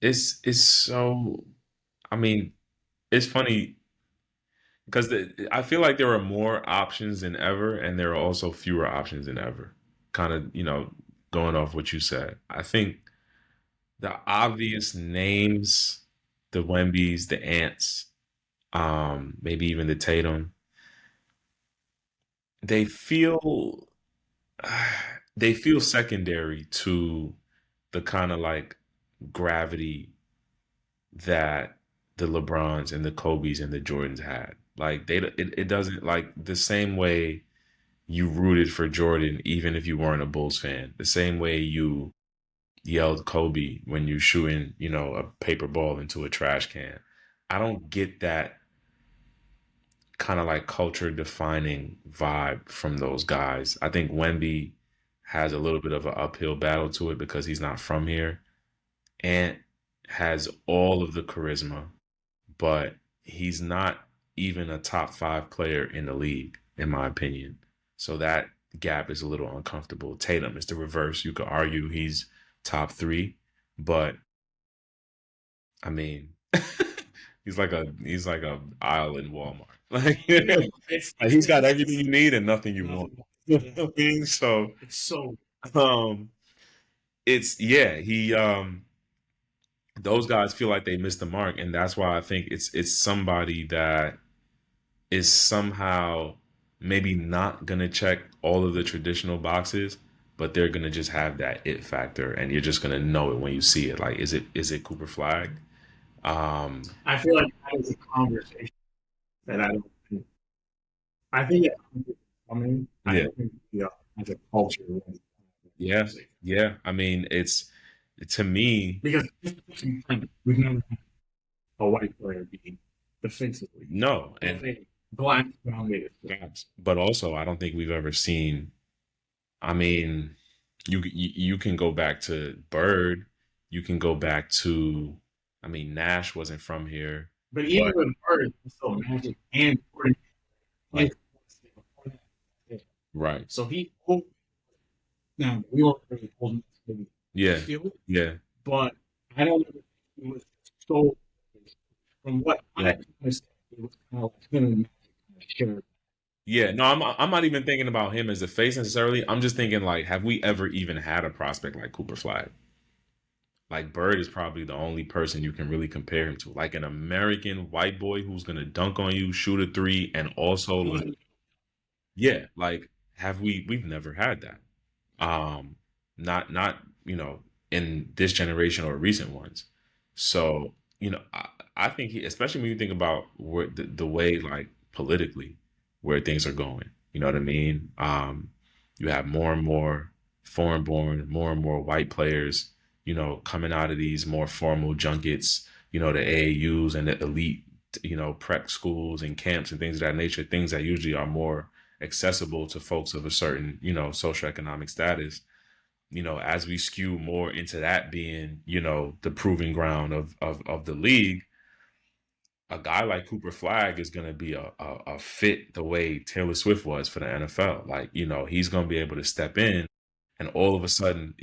It's so. I mean, it's funny because I feel like there are more options than ever, and there are also fewer options than ever. Kind of, going off what you said. I think the obvious names, the Wembys, the Ants, maybe even the Tatum, they feel secondary to the kind of like gravity that the LeBrons and the Kobe's and the Jordans had. Like it doesn't like the same way you rooted for Jordan, even if you weren't a Bulls fan. The same way you yelled Kobe when you shooting, a paper ball into a trash can. I don't get that kind of like culture defining vibe from those guys. I think Wemby has a little bit of an uphill battle to it because he's not from here. Ant has all of the charisma, but he's not even a top 5 player in the league, in my opinion. So that gap is a little uncomfortable. Tatum is the reverse. You could argue he's top 3, but I mean, he's like a aisle in Walmart. Like he's got everything you need and nothing you want. You know what I mean? So it's so he those guys feel like they missed the mark, and that's why I think it's somebody that is somehow maybe not gonna check all of the traditional boxes, but they're gonna just have that it factor, and you're just gonna know it when you see it. Like, is it Cooper Flag? I feel like that is a conversation that I don't think. I think it's coming. I don't think as a culture. Yeah. I mean, it's to me because we've never had a white player be defensively. No, and black dominated. But also, I don't think we've ever seen. I mean, you can go back to Bird. You can go back to. I mean, Nash wasn't from here, But even but with Bird, it's still Magic and Jordan and right, right, so he opened. Now we weren't really old enough to really yeah, feel it, yeah, but I don't ever think he was so. From what I right. understand, it was kind of like him and Magic kind of shared. Yeah, no, I'm not even thinking about him as a face necessarily. I'm just thinking like, have we ever even had a prospect like Cooper Flag? Like Bird is probably the only person you can really compare him to, like an American white boy who's gonna dunk on you, shoot a three, and also He was like, yeah, like have we've never had that. Um, not in this generation or recent ones. So I think especially when you think about where the way like politically where things are going. You know what I mean? You have more and more foreign born, more and more white players. Coming out of these more formal junkets. The AAUs and the elite. Prep schools and camps and things of that nature. Things that usually are more accessible to folks of a certain, socioeconomic status, as we skew more into that being, the proving ground of the league, a guy like Cooper Flag is going to be a fit the way Taylor Swift was for the NFL. Like, he's going to be able to step in and all of a sudden,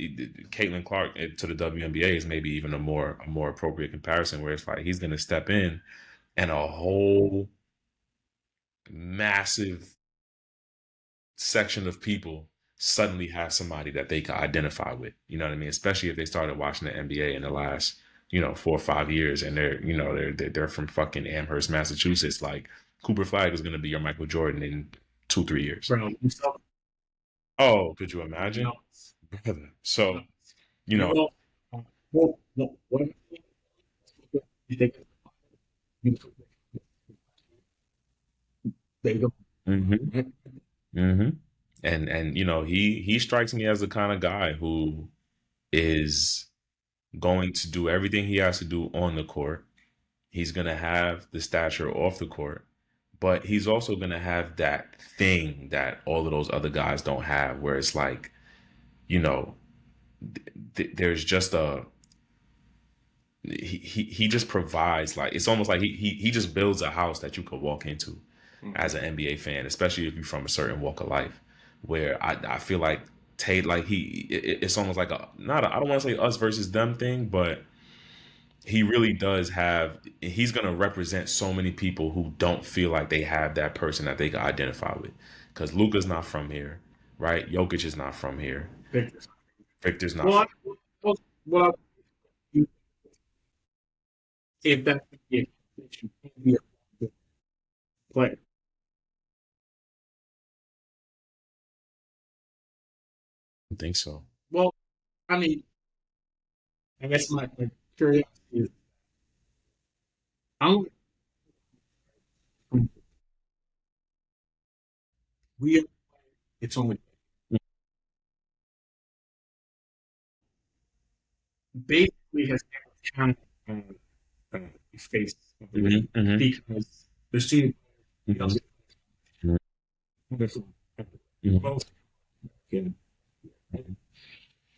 Caitlin Clark to the WNBA is maybe even a more appropriate comparison where it's like he's going to step in and a whole massive section of people suddenly have somebody that they can identify with. You know what I mean? Especially if they started watching the NBA in the last, 4 or 5 years, and they're from fucking Amherst, Massachusetts. Like Cooper Flag is going to be your Michael Jordan in 2-3 years. bro. Himself, Oh, could you imagine, no, brother? So you you know, know, what you think? They go. hmm hmm and he strikes me as the kind of guy who is going to do everything he has to do on the court. He's going to have the stature off the court, but he's also going to have that thing that all of those other guys don't have, where it's like, you know, there's just he just provides, like, it's almost like he just builds a house that you could walk into as an NBA fan, especially if you're from a certain walk of life, where I feel like Tate, like it's almost like I don't want to say us versus them thing, but he really does have, he's going to represent so many people who don't feel like they have that person that they can identify with, because Luka's not from here, right? Jokic is not from here. Victor's not Well, from. well, if that's the case, you can't be a good player. I think so. Well, I mean, I guess my curiosity is, I'm we it's only basically has never counted face of the league Mm-hmm, mm-hmm, because the student mm-hmm, players mm-hmm, both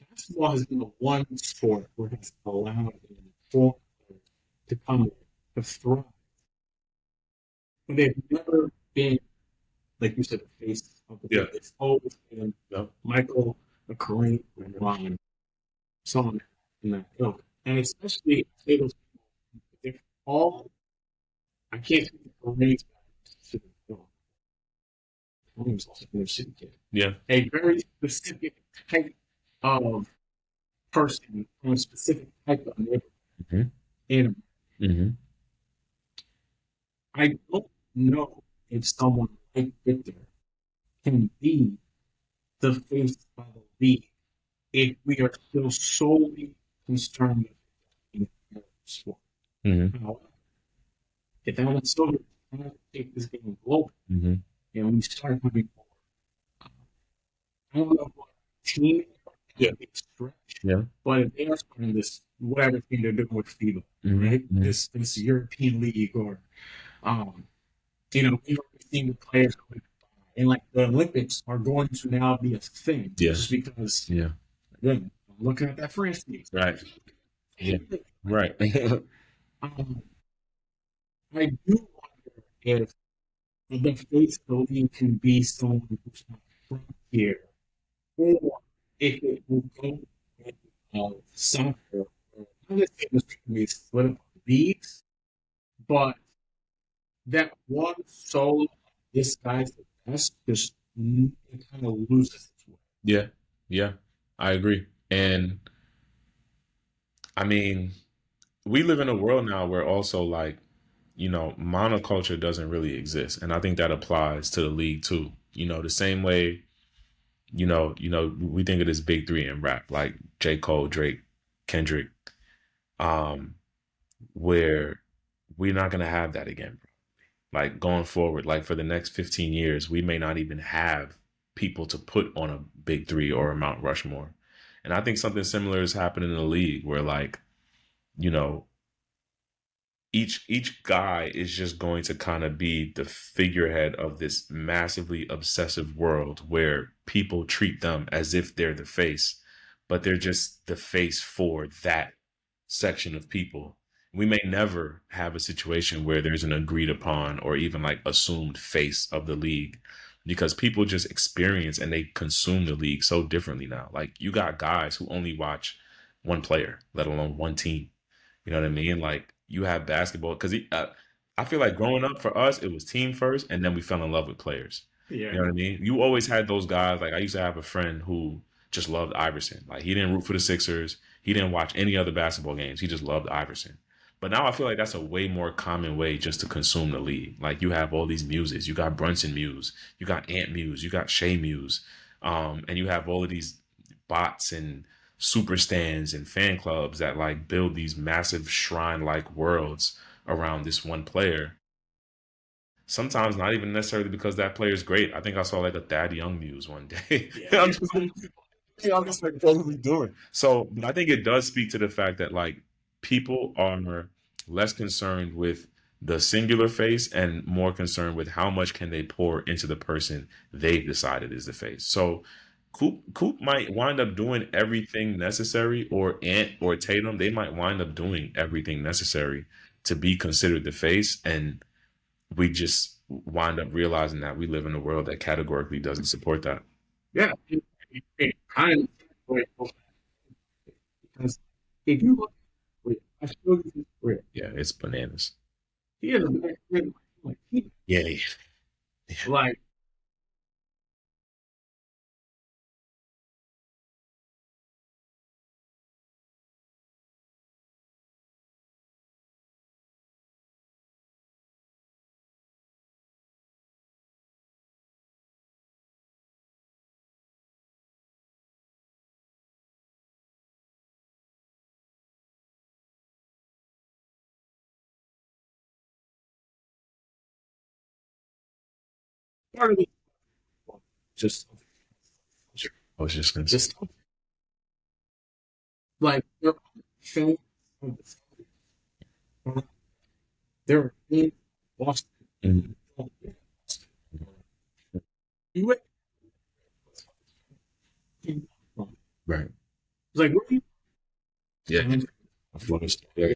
basketball has been the one sport where it's allowed foreign players to come to thrive. And they've never been, like you said, the face of the yeah, league. It's always been Michael, Khari, and Ron, someone in that ilk. And especially say those people, they're all, I can't think of Khari's back to he was also a city kid. yeah, A very specific type of person from a specific type of neighborhood. mm-hmm, And mm-hmm, I don't know if someone like Victor can be the face of the league if we are still solely concerned with the sport. mm-hmm, However, if Alan Silver trying to take this game global, mm-hmm, and we start having more, I don't know what team yeah, big stretch, yeah, but if they are starting this whatever thing they're doing with FIBA, mm-hmm, right? mm-hmm, This European league or um We've already seen the players going and like the Olympics are going to now be a thing Yeah. just because Yeah. again, I'm looking at that France team. Right. Yeah. Right. Um, I do wonder if the face building can be someone who's not from here, or if it will go with soccer. I'm not saying this can be split up leagues, but that one solo, this guy's the best, just it kind of loses its way. Yeah. Yeah. I agree. And I mean, we live in a world now where also like, monoculture doesn't really exist. And I think that applies to the league too. The same way, we think of this big three in rap, like J. Cole, Drake, Kendrick, um, where we're not gonna have that again. Like going forward, like for the next 15 years, we may not even have people to put on a big three or a Mount Rushmore. And I think something similar is happening in the league where like, you know, each guy is just going to kind of be the figurehead of this massively obsessive world where people treat them as if they're the face, but they're just the face for that section of people. We may never have a situation where there's an agreed upon or even like assumed face of the league because people just experience and they consume the league so differently now. Like you got guys who only watch one player, let alone one team. You know what I mean? Like you have basketball because I feel like growing up for us, it was team first, and then we fell in love with players. Yeah, You know what I mean? You always had those guys. Like I used to have a friend who just loved Iverson. Like he didn't root for the Sixers. He didn't watch any other basketball games. He just loved Iverson. But now I feel like that's a way more common way just to consume the league. Like you have all these muses. You got Brunson Muse. You got Ant Muse. You got Shea Muse. And you have all of these bots and super stands and fan clubs that like build these massive shrine like worlds around this one player. Sometimes not even necessarily because that player is great. I think I saw like a Thad Young Muse one day. yeah. I'm just like, what are we doing? So, but I think it does speak to the fact that like people are less concerned with the singular face and more concerned with how much can they pour into the person they've decided is the face. So Coop might wind up doing everything necessary, or Ant or Tatum, they might wind up doing everything necessary to be considered the face. And we just wind up realizing that we live in a world that categorically doesn't support that. Yeah, it kind of because if you look at it, I showed you his career. Yeah, it's bananas. He is a black man, like Yeah, yeah. like part of it just I was just gonna say. just like there are fans of the Celtics. There are fans of Boston. Mhm. You went from Right. it's like what are you Yeah. and Of course. Yeah.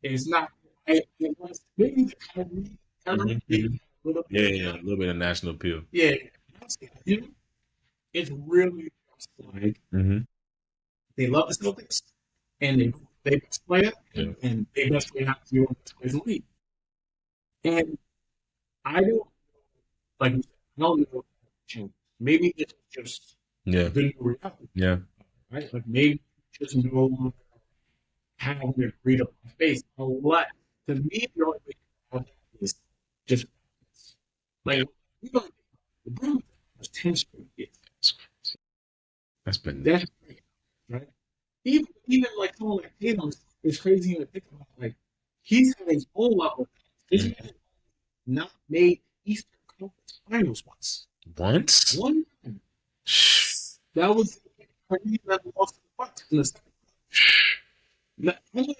it's not it was maybe the Kyrie Mhm, mhm. a little Yeah, bit yeah, yeah. A little bit of national appeal. yeah you know, it's really just like Hmm. they love the Celtics and they best player Yeah. and they best play have to be one of the best players in the league. And I don't like I don't know maybe it's just Yeah. the new reality, Yeah. right? Like maybe just no longer having an agreed upon face. Unless to me the only way to have that is just like we don't the Browns was 10 straight years. That's been. That's great, right? Even like someone like Tatum is crazy to think about. Like he's at his own level. This Mhm. man not made Eastern Conference Finals once. Once? One time. Shh. That was Kareem that lost to the Bucks in the second. I'm not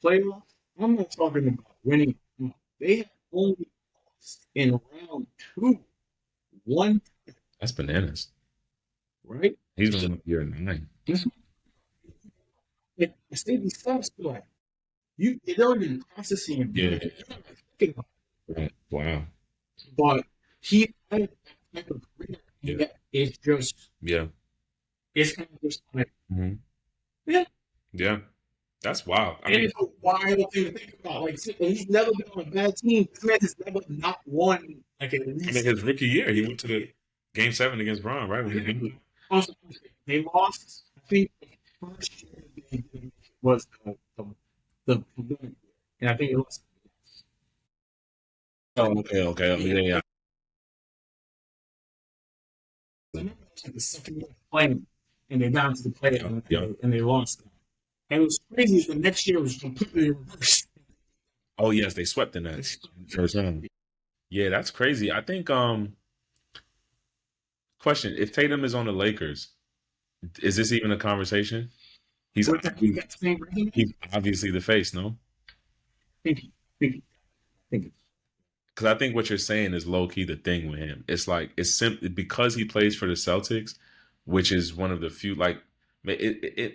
playoffs. I'm not talking about winning. No, they have only in round two. One, That's bananas. right? He's going up year 9. This it stayed the steps like you they don't even processing him. Yeah. Thinking about Right. Wow. it. But he had that type of career. Yeah. And yet it's just Yeah. it's kind of just like Hmm. yeah. Yeah. That's wild. I And mean, it's a wild thing to think about. Like he's never been on a bad team. This man has never not won like at least his rookie year, he went to the game 7 against Braun, right? also, they lost. I think the first year they did was the pandemic, and I think it was. Oh, okay, okay. Yeah, yeah. I remember it was like the second year playing, and they got into the play Yeah. and they lost. And it was crazy. The next year was completely reversed. Oh, yes, they swept in that first round. Yeah, that's crazy. I think question, if Tatum is on the Lakers, is this even a conversation? He's With that, you got the same resume? he's obviously the face, no? Think, think, think. Because I think what you're saying is low key the thing with him. It's like it's simply because he plays for the Celtics, which is one of the few. Like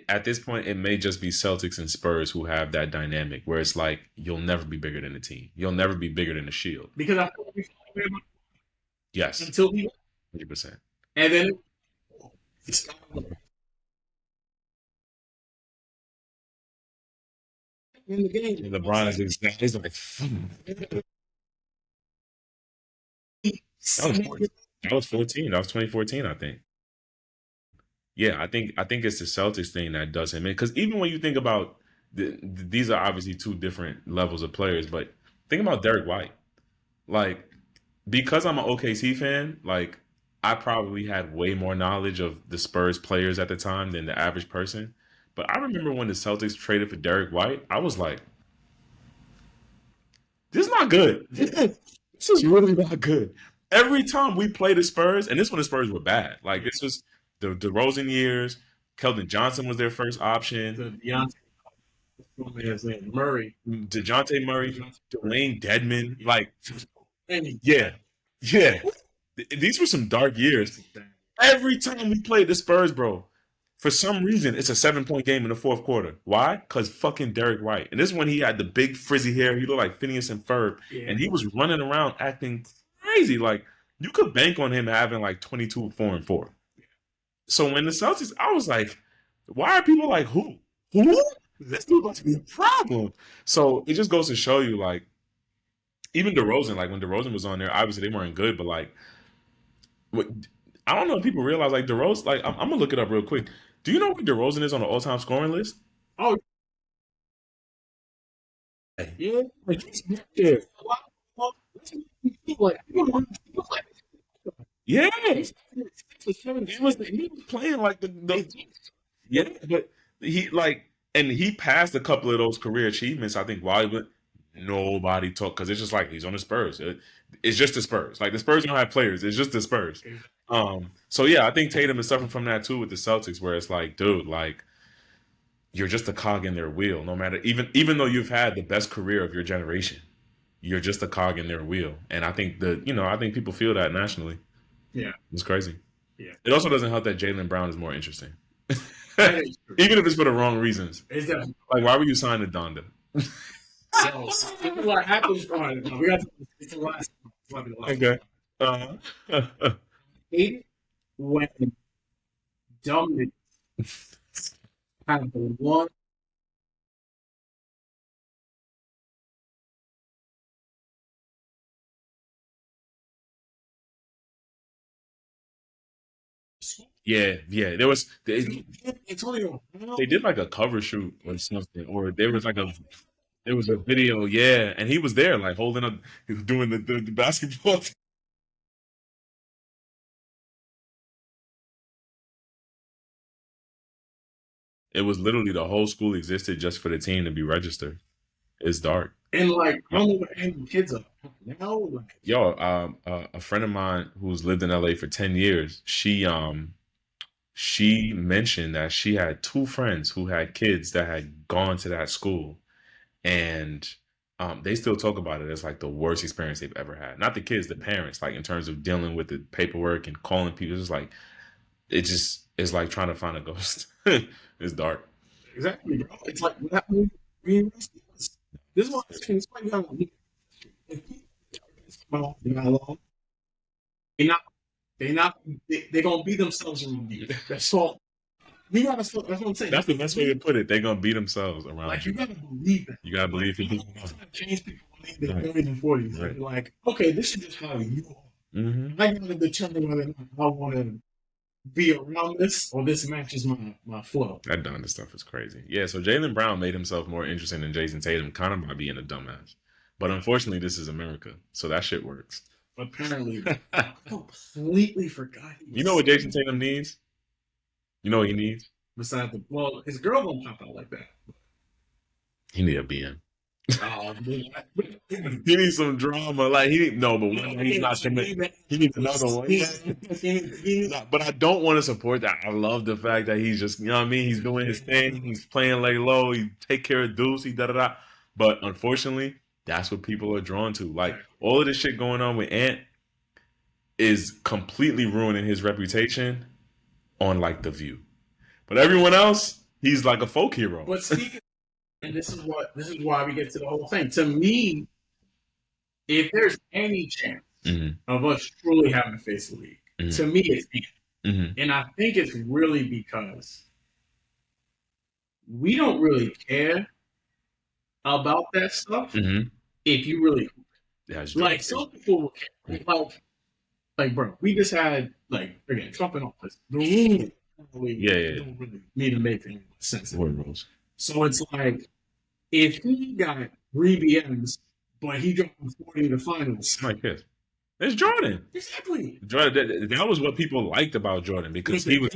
at this point, it may just be Celtics and Spurs who have that dynamic where it's like you'll never be bigger than the team. You'll never be bigger than the Shield. Because I feel like we followed him Yes, until he 100%. and then in the game. And LeBron is exactly. He's like, that was 14. That was 2014, I think. Yeah, I think it's the Celtics thing that does him in. Because even when you think about these are obviously two different levels of players, but think about Derek White. Like because I'm an OKC fan, like I probably had way more knowledge of the Spurs players at the time than the average person. But I remember when the Celtics traded for Derek White, I was like, this is not good. This is really not good. Every time we play the Spurs, and this when the Spurs were bad. Like this was the DeRozan years. Keldon Johnson was their first option. His name Murray, DeJounte Murray, Dwayne Dedman. Like, and yeah, yeah. These were some dark years. Every time we played the Spurs, bro, for some reason, it's a 7-point game in the fourth quarter. Why? Because fucking Derek White. And this is when he had the big frizzy hair. He looked like Phineas and Ferb. yeah. And he was running around acting crazy. Like, you could bank on him having like 22, 4, and 4. So when the Celtics, I was like, why are people like, who? Who? This dude about to be a problem. So it just goes to show you, like, even DeRozan, like when DeRozan was on there, obviously they weren't good, but like, what, I don't know if people realize like DeRozan, like I'm gonna look it up real quick. Do you know where DeRozan is on the all-time scoring list? Oh yeah, like he's yeah. Like, Yeah, he was playing like the yeah, but he like and he passed a couple of those career achievements. I think while he went, nobody talked because it's just like he's on the Spurs. It's just the Spurs. Like the Spurs don't have players. It's just the Spurs. So yeah, I think Tatum is suffering from that too with the Celtics, where it's like, dude, like you're just a cog in their wheel. No matter even though you've had the best career of your generation, you're just a cog in their wheel. And I think I think people feel that nationally. Yeah, It's crazy. Yeah. It also doesn't help that Jaylen Brown is more interesting. Even if it's for the wrong reasons. Exactly. Like, why were you signed to Donda? So, what happens on we got it's the last one. Okay. Uh-huh. Hate when dumb have the one. Yeah, yeah. Antonio, They did like a cover shoot or something, or there was a video, yeah, and he was there like holding up, he was doing the basketball. It was literally the whole school existed just for the team to be registered. It's dark. and like I don't know what any kids are now. Like, Yo, a friend of mine who's lived in LA for 10 years, she mentioned that she had two friends who had kids that had gone to that school, and they still talk about it as like the worst experience they've ever had. Not the kids, the parents, like in terms of dealing with the paperwork and calling people. It's like it just it's like trying to find a ghost. It's dark. Exactly, bro. It's like what happened. This is what it's like. If people come out, they're not alone. They not. They not. They gonna beat themselves around you. That's all. We gotta. That's what I'm saying. That's the best way to put it. They're gonna beat themselves around Like you. you gotta believe that. You gotta believe in people. Change people believe they're 30s and 40s. Right. Like, okay, this is just how you are. Mm-hmm. I gotta determine whether or not I want to be around this or this matches my flow. That Donda stuff is crazy. Yeah, so Jaylen Brown made himself more interesting than Jason Tatum, kind of by being a dumbass. But unfortunately, this is America, so that shit works. Apparently, I completely forgot. You know what Jason Tatum needs? You know what he needs? Besides his girl don't pop out like that. He need a BM. Oh, he needs some drama. Like but he's not committed. He needs another one. But I don't want to support that. I love the fact that he's just, you know what I mean? He's doing his thing. He's playing lay low. He take care of dudes. He da da da. But unfortunately, that's what people are drawn to. Like all of this shit going on with Ant is completely ruining his reputation on like The View. But everyone else, he's like a folk hero. But speaking, and this is why we get to the whole thing. To me, if there's any chance of us truly having to face the league, to me it's Ant. And I think it's really because we don't really care about that stuff if you really like some people will care. Like bro, we just had again Trump in office. The room don't really need to make any sense. So it's like if he got 3 BMs, but he dropped 40 in the finals. Like this. It's Jordan. Exactly. Jordan. That was what people liked about Jordan because he was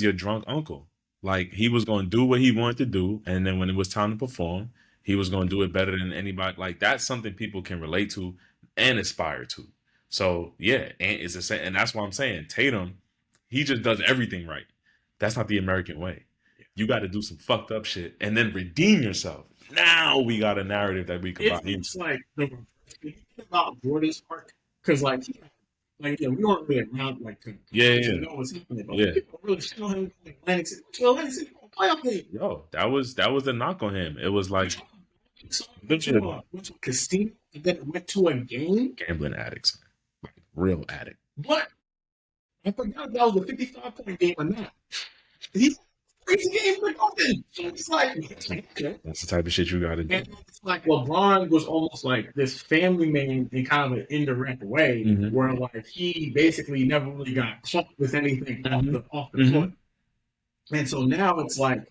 your drunk uncle. Like he was going to do what he wanted to do, and then when it was time to perform, he was going to do it better than anybody. Like that's something people can relate to and aspire to. So yeah, and that's why I'm saying Tatum, he just does everything right. That's not the American way. You got to do some fucked up shit and then redeem yourself. Now we got a narrative that we can buy into. It's like about Jordan's arc because we weren't really around to know what's happening. But people really still him Atlantic City. Playoff game. Yo, that was the knock on him. It was like went to a casino and then went to a game. Gambling addicts, like real addict. But I forgot that was a 55-point game on that. He's crazy game for nothing. So it's like, okay. That's the type of shit you got to do. And it's like LeBron was almost like this family man in kind of an indirect way, where like he basically never really got caught with anything off the court. And so now it's like,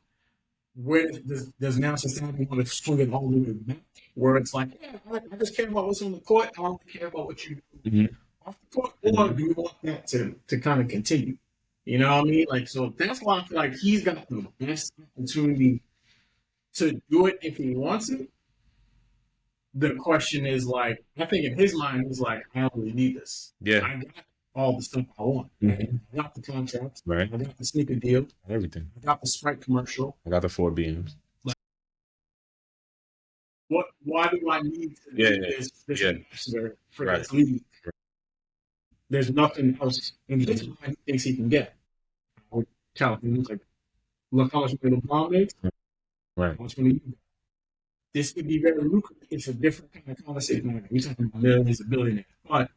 where does now society want to swing it all the way back? Where it's like, I just care about what's on the court. I don't care about what you do off the court. Or do you want that to kind of continue? You know what I mean? Like, so that's why I feel like he's got the best opportunity to do it if he wants it. The question is I think in his mind, he's like, I don't really need this. Yeah. I got all the stuff I want. I got the contract. Right. I got the sneaker deal. Everything. I got the Sprite commercial. I got the 4 BMs. Why do I need to do this ambassador for this league? Right. There's nothing else in his mind he thinks he can get. I would tell him, look how much money LeBron makes. Right. How much money you get. This could be very lucrative. It's a different kind of conversation. We're talking about millions of billionaires. But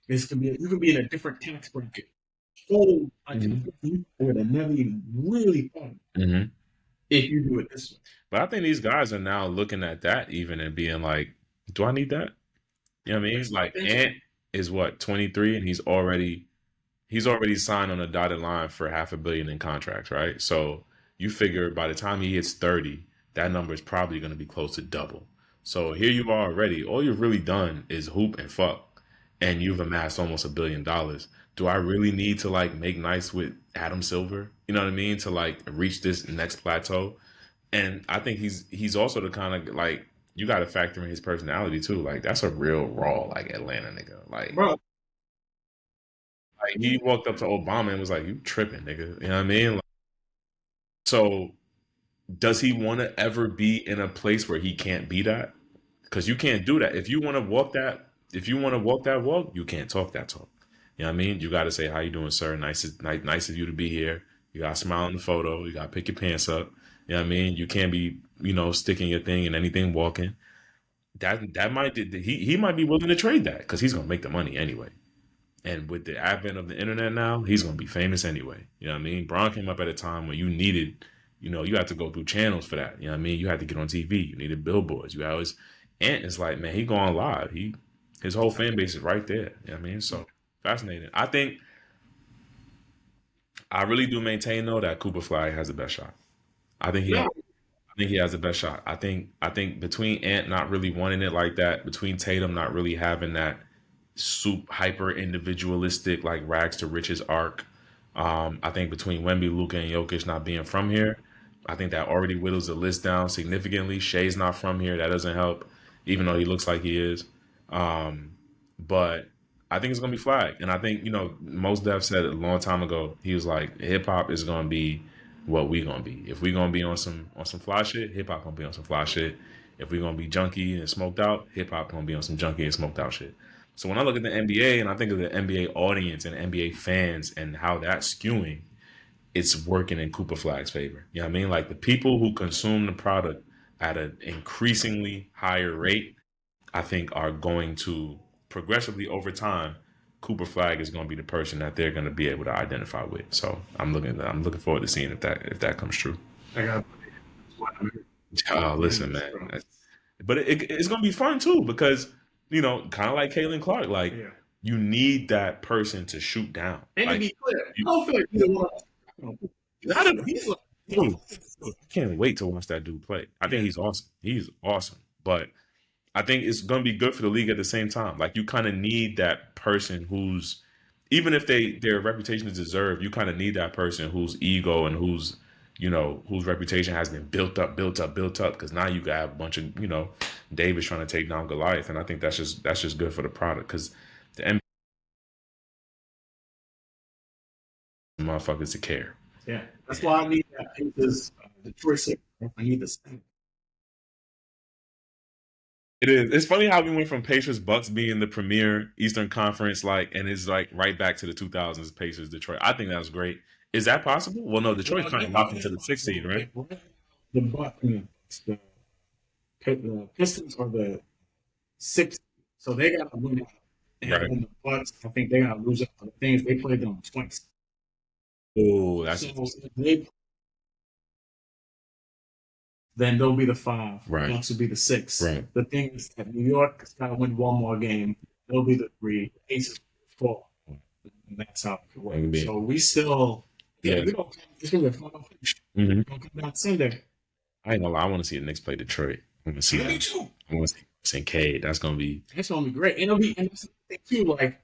this could be you could be in a different tax bracket. So you would have never even really thought if you do it this way. But I think these guys are now looking at that even and being like, do I need that? You know what I mean? It's like Ant is 23 and he's already signed on a dotted line for $500 million in contracts, right? So you figure by the time he hits 30, that number is probably going to be close to double. So here you are already. All you've really done is hoop and fuck, and you've amassed almost $1 billion. Do I really need to make nice with Adam Silver? You know what I mean? To reach this next plateau. And I think he's also the kind of you got to factor in his personality too. That's a real raw Atlanta nigga. Bro. He walked up to Obama and was like, "You tripping, nigga?" You know what I mean? So Does he want to ever be in a place where he can't be that? Because you can't do that. If you want to walk that walk, you can't talk that talk. You know what I mean? You got to say, "How you doing, sir? Nice of you to be here." You got to smile in the photo. You got to pick your pants up. You know what I mean? You can't be, sticking your thing in anything walking. That might he might be willing to trade that because he's gonna make the money anyway. And with the advent of the internet now, he's gonna be famous anyway. You know what I mean? Braun came up at a time when you needed, you had to go through channels for that. You know what I mean? You had to get on TV. You needed billboards. You always Ant is like, man, he going live. His whole fan base is right there. You know what I mean? So fascinating. I really do maintain though that Cooper Flag has the best shot. I think he has Yeah, I think he has the best shot. I think between Ant not really wanting it like that, between Tatum not really having that soup hyper individualistic like rags to riches arc. I think between Wemby, Luka, and Jokic not being from here, I think that already whittles the list down significantly. Shea's not from here, that doesn't help, even though he looks like he is. Um, but I think it's gonna be Flag, and I think Mos Def said it a long time ago. He was like, hip hop is gonna be what we gonna be. If we gonna be on some fly shit, hip hop gonna be on some fly shit. If we gonna be junky and smoked out, hip hop gonna be on some junky and smoked out shit. So when I look at the NBA and I think of the NBA audience and NBA fans and how that's skewing, it's working in Cooper Flag's favor. You know what I mean? Like the people who consume the product at an increasingly higher rate, I think are going to progressively over time. Cooper Flag is going to be the person that they're going to be able to identify with. So I'm looking forward to seeing if that comes true. I got what I'm Oh, listen, man. But it's gonna be fun too because kind of like Caitlin Clark, like Yeah. you need that person to shoot down. And to Like be clear, I you, don't feel like either one of us. not a, He's like, dude, I can't wait to watch that dude play. I think he's awesome. He's awesome, but I think it's gonna be good for the league at the same time. Like you kind of need that person who's even if their reputation is deserved, you kind of need that person whose ego and whose reputation has been built up, built up, built up. Because now you got a bunch of Davis trying to take down Goliath, and I think that's just good for the product because the NBA motherfuckers to care. yeah, that's why I need that. I need this Detroit Six. I need this. It is. It's funny how we went from Pacers Bucks being the premier Eastern Conference, and it's like right back to the 2000s Pacers Detroit. I think that was great. Is that possible? Well, no, Detroit's Well, trying to lock into the sixth seed, right? the Bucks, the Pistons are the sixth, so they got to win out. And Right. then the Bucks, I think they got to lose out on the things they played them twice. Oh, that's So if they then they'll be the five. right. Bucks will be the six. Right. The thing is that New York's got to win one more game. They'll be the three. Aces four. And that's how it works. So we still, Yeah. we don't. It's gonna be a final finish. Mm-hmm. Don't come down Sunday. I ain't gonna lie. I want to see the Knicks play Detroit. I want to see Me that. too. I want to see St. Cade. That's gonna be. It's gonna be great. And it'll be, and that's the thing too. Like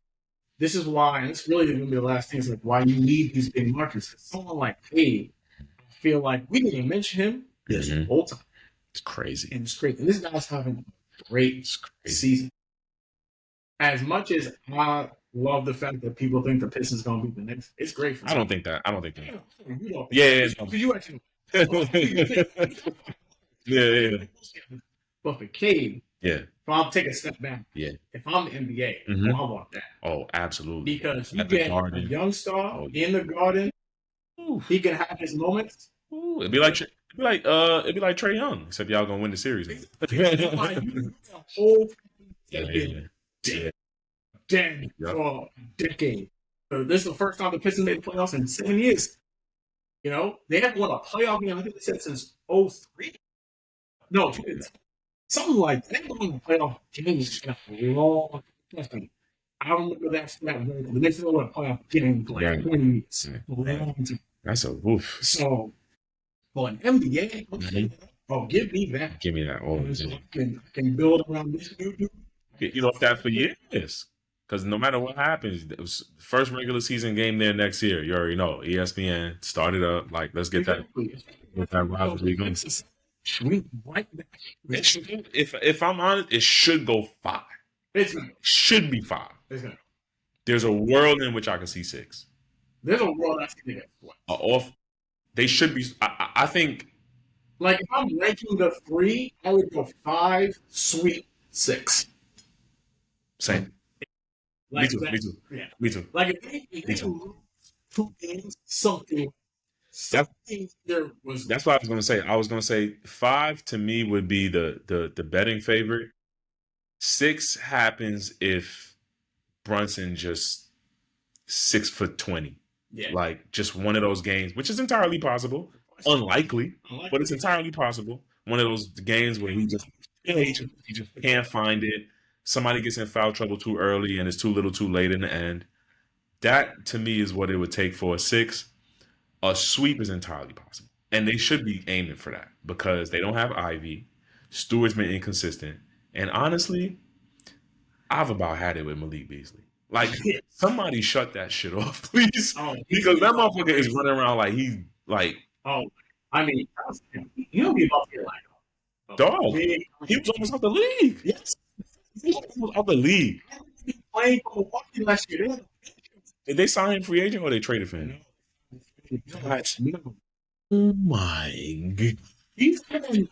this is why, and it's really gonna be the last thing. Is like why you need these big markets. 'Cause someone like Cade, I feel like we didn't even mention him this Mhm. whole time. It's crazy. And it's great. And this guy's having a great season. As much as I love the fact that people think the Pistons gonna beat the Knicks, it's great for I don't think that. I don't think that. You know, Yeah. because you actually. Yeah. But for Cade, Yeah. if I'm taking a step back, Yeah. if I'm the NBA, Mhm. I want that. Oh, absolutely. Because you At the get a Garden. young star Oh, in the Garden, Ooh. he can have his moments. Ooh, it'd be like Trey Young, except y'all gonna win the series. You whole Yeah. dead for a decade. So this is the first time the Pistons made the playoffs in 7 years. They haven't won a playoff game, I think they said since 03. No, something like that. They haven't won a playoff game in a long time. I remember that stat. The Knicks didn't win a playoff game for like 20 years. A long time. That's a woof. So, for an NBA, give me that. Give me that. Oh, I can build around this new dude. Off that for years. Because no matter what happens, it was first regular season game there next year. You already know. ESPN started up. Like, let's get that rivalry going. Right back. If I'm honest, it should go 5. It should be 5. It's gonna. There's a world in which I can see 6. There's a world I see that. Off. They should be. I think Like if I'm ranking the three, I would go 5, Sweet, 6. Same. Me Like too. that. Me too. Yeah. Me too. Like if Me they too. lose 2 games, something That's something there was. that's what I was gonna say. I was gonna say 5 to me would be the betting favorite. 6 happens if Brunson just 6 foot 20. Yeah. Like just one of those games, which is entirely possible. Unlikely, but it's entirely possible. One of those games where he just can't find it. Somebody gets in foul trouble too early and it's too little too late in the end. That to me is what it would take for a 6. A sweep is entirely possible. And they should be aiming for that because they don't have Ivy. Stewart's been inconsistent. And honestly, I've about had it with Malik Beasley. Like, somebody shut that shit off, please. Oh, Because that motherfucker is running around like he's like, oh, I mean, he'll be up here like dog. He was almost out the league. Yes. He was almost out the league. He playing for Milwaukee last year. Did they sign him free agent or they traded for him? No. Oh my god. He's playing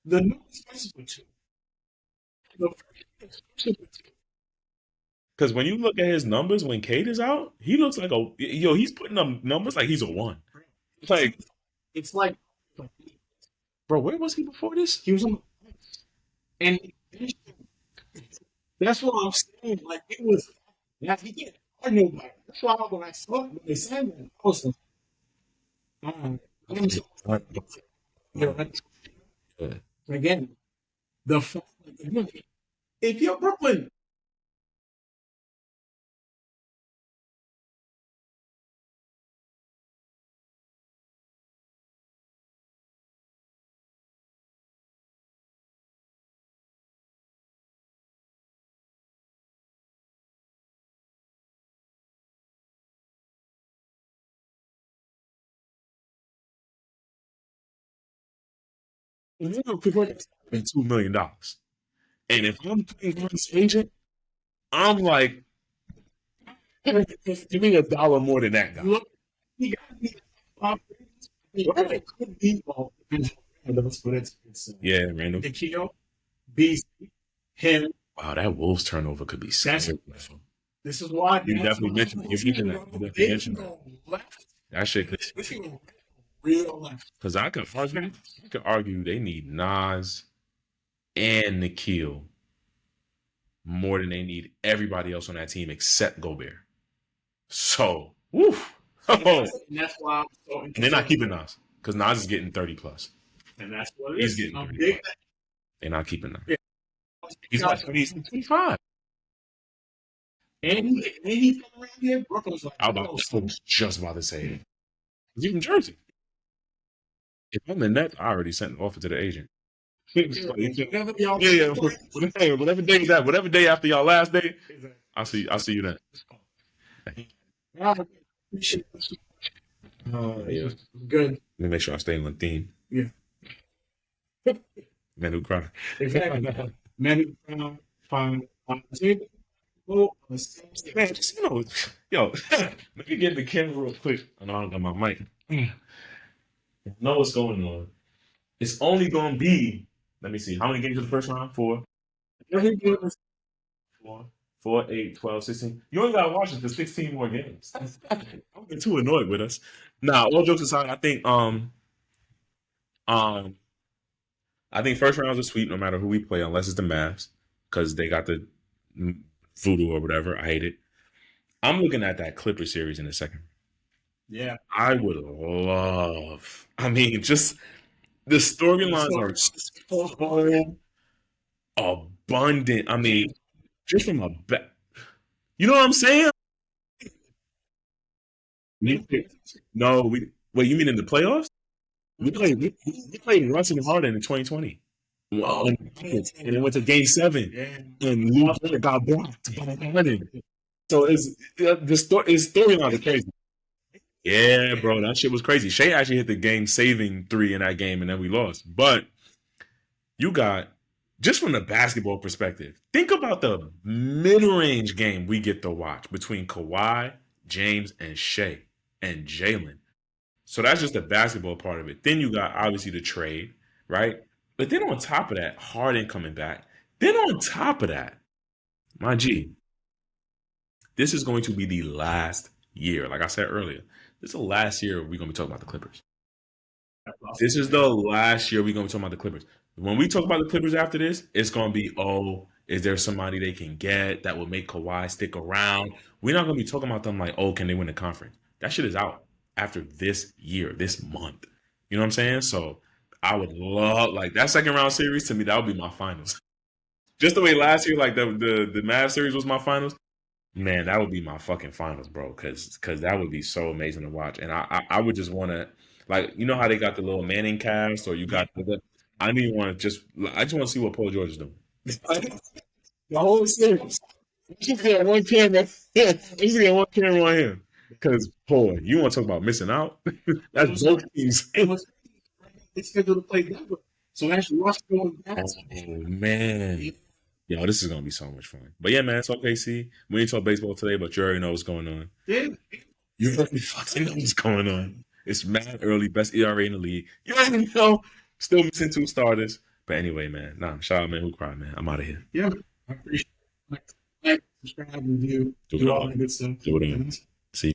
the new special two. The Because when you look at his numbers when Kate is out, he looks like he's putting up numbers like he's a 1. Like, it's like, bro, where was he before this? he was on, and that's what I'm saying. Like it was, that he can't argue about it. That's why when I saw it, when they said that, I was like, again, the fact that if you're Brooklyn, Been $2 million. And if I'm playing Bron's agent, I'm like, give me $1 more than that guy. look, he got to be it could be all but it's Yeah, Randall. Nikhil, Beasley, him. Wow, that Wolves turnover could be scary. This is why You definitely mentioned that. You definitely mentioned that. Left. That shit could. This is real left. Because I could argue they need Nas and Nikhil more than they need everybody else on that team except Gobert. So, woof. Oh. And that's why I'm so And they're not keeping Nas because Nas is getting 30 plus. And that's what it He's is. getting I'm 30 big. plus. They're not keeping Nas. Yeah. He's like 25. And he from around here. Brooklyn's like, I was just about to say it. He's from Jersey. If I'm the Nets, I already sent an offer to the agent. Yeah. Hey, whatever day is that, whatever day after y'all last day, I'll see you then. Yeah. Good. Let me make sure I stay on theme. Yeah. Men who cry. Exactly. Men who cry. Man, just yo, let me get the camera real quick. I know I don't got my mic. I know what's going on. It's only going to be, let me see, how many games in the first round? 4. 4, 8, 12, 16. You only got to watch it for 16 more games. I'm getting too annoyed with us. Nah, all jokes aside, I think first round's a sweep no matter who we play, unless it's the Mavs, because they got the voodoo or whatever. I hate it. I'm looking at that Clipper series in a second. Yeah. I would love. I mean, just the storylines are so abundant. I mean, just from a bet. You know what I'm saying? No, wait, you mean in the playoffs? We played Russ and Harden in 2020. And it went to game 7. And Luke got blocked by Harden. So his storyline is crazy. Yeah, bro, that shit was crazy. Shea actually hit the game-saving 3 in that game, and then we lost. But you got, just from the basketball perspective, think about the mid-range game we get to watch between Kawhi, James, and Shea, and Jalen. So that's just the basketball part of it. Then you got obviously the trade, right? But then on top of that, Harden coming back. Then on top of that, my G, this is going to be the last year. Like I said earlier, this is the last year we're going to be talking about the Clippers. This is the last year we're going to be talking about the Clippers. When we talk about the Clippers after this, it's going to be, oh, is there somebody they can get that will make Kawhi stick around? We're not going to be talking about them like, oh, can they win the conference? That shit is out after this year, this month. You know what I'm saying? So I would love, like, that second round series to me, that would be my finals. Just the way last year, like the Mavs series was my finals. Man, that would be my fucking finals, bro. Cause that would be so amazing to watch. And I would just want to, like, you know how they got the little Manning cast, or you got the. I don't even want to just. I just want to see what Paul George is doing. The whole series. Just get one camera. Yeah, just get one camera on him. Because Paul, you want to talk about missing out? That's both teams. They scheduled to play Denver. So actually, watch going back. Oh man. Yo, this is gonna be so much fun. But yeah, man, it's OKC. We didn't talk baseball today, but you already know what's going on. Yeah. You already fucking know what's going on. It's mad early, best ERA in the league. You already know. Still missing 2 starters. But anyway, man. Nah, shout out, man. Who cried, man? I'm out of here. Yeah. I appreciate it. Like, subscribe, review, do all that good stuff. Do it on.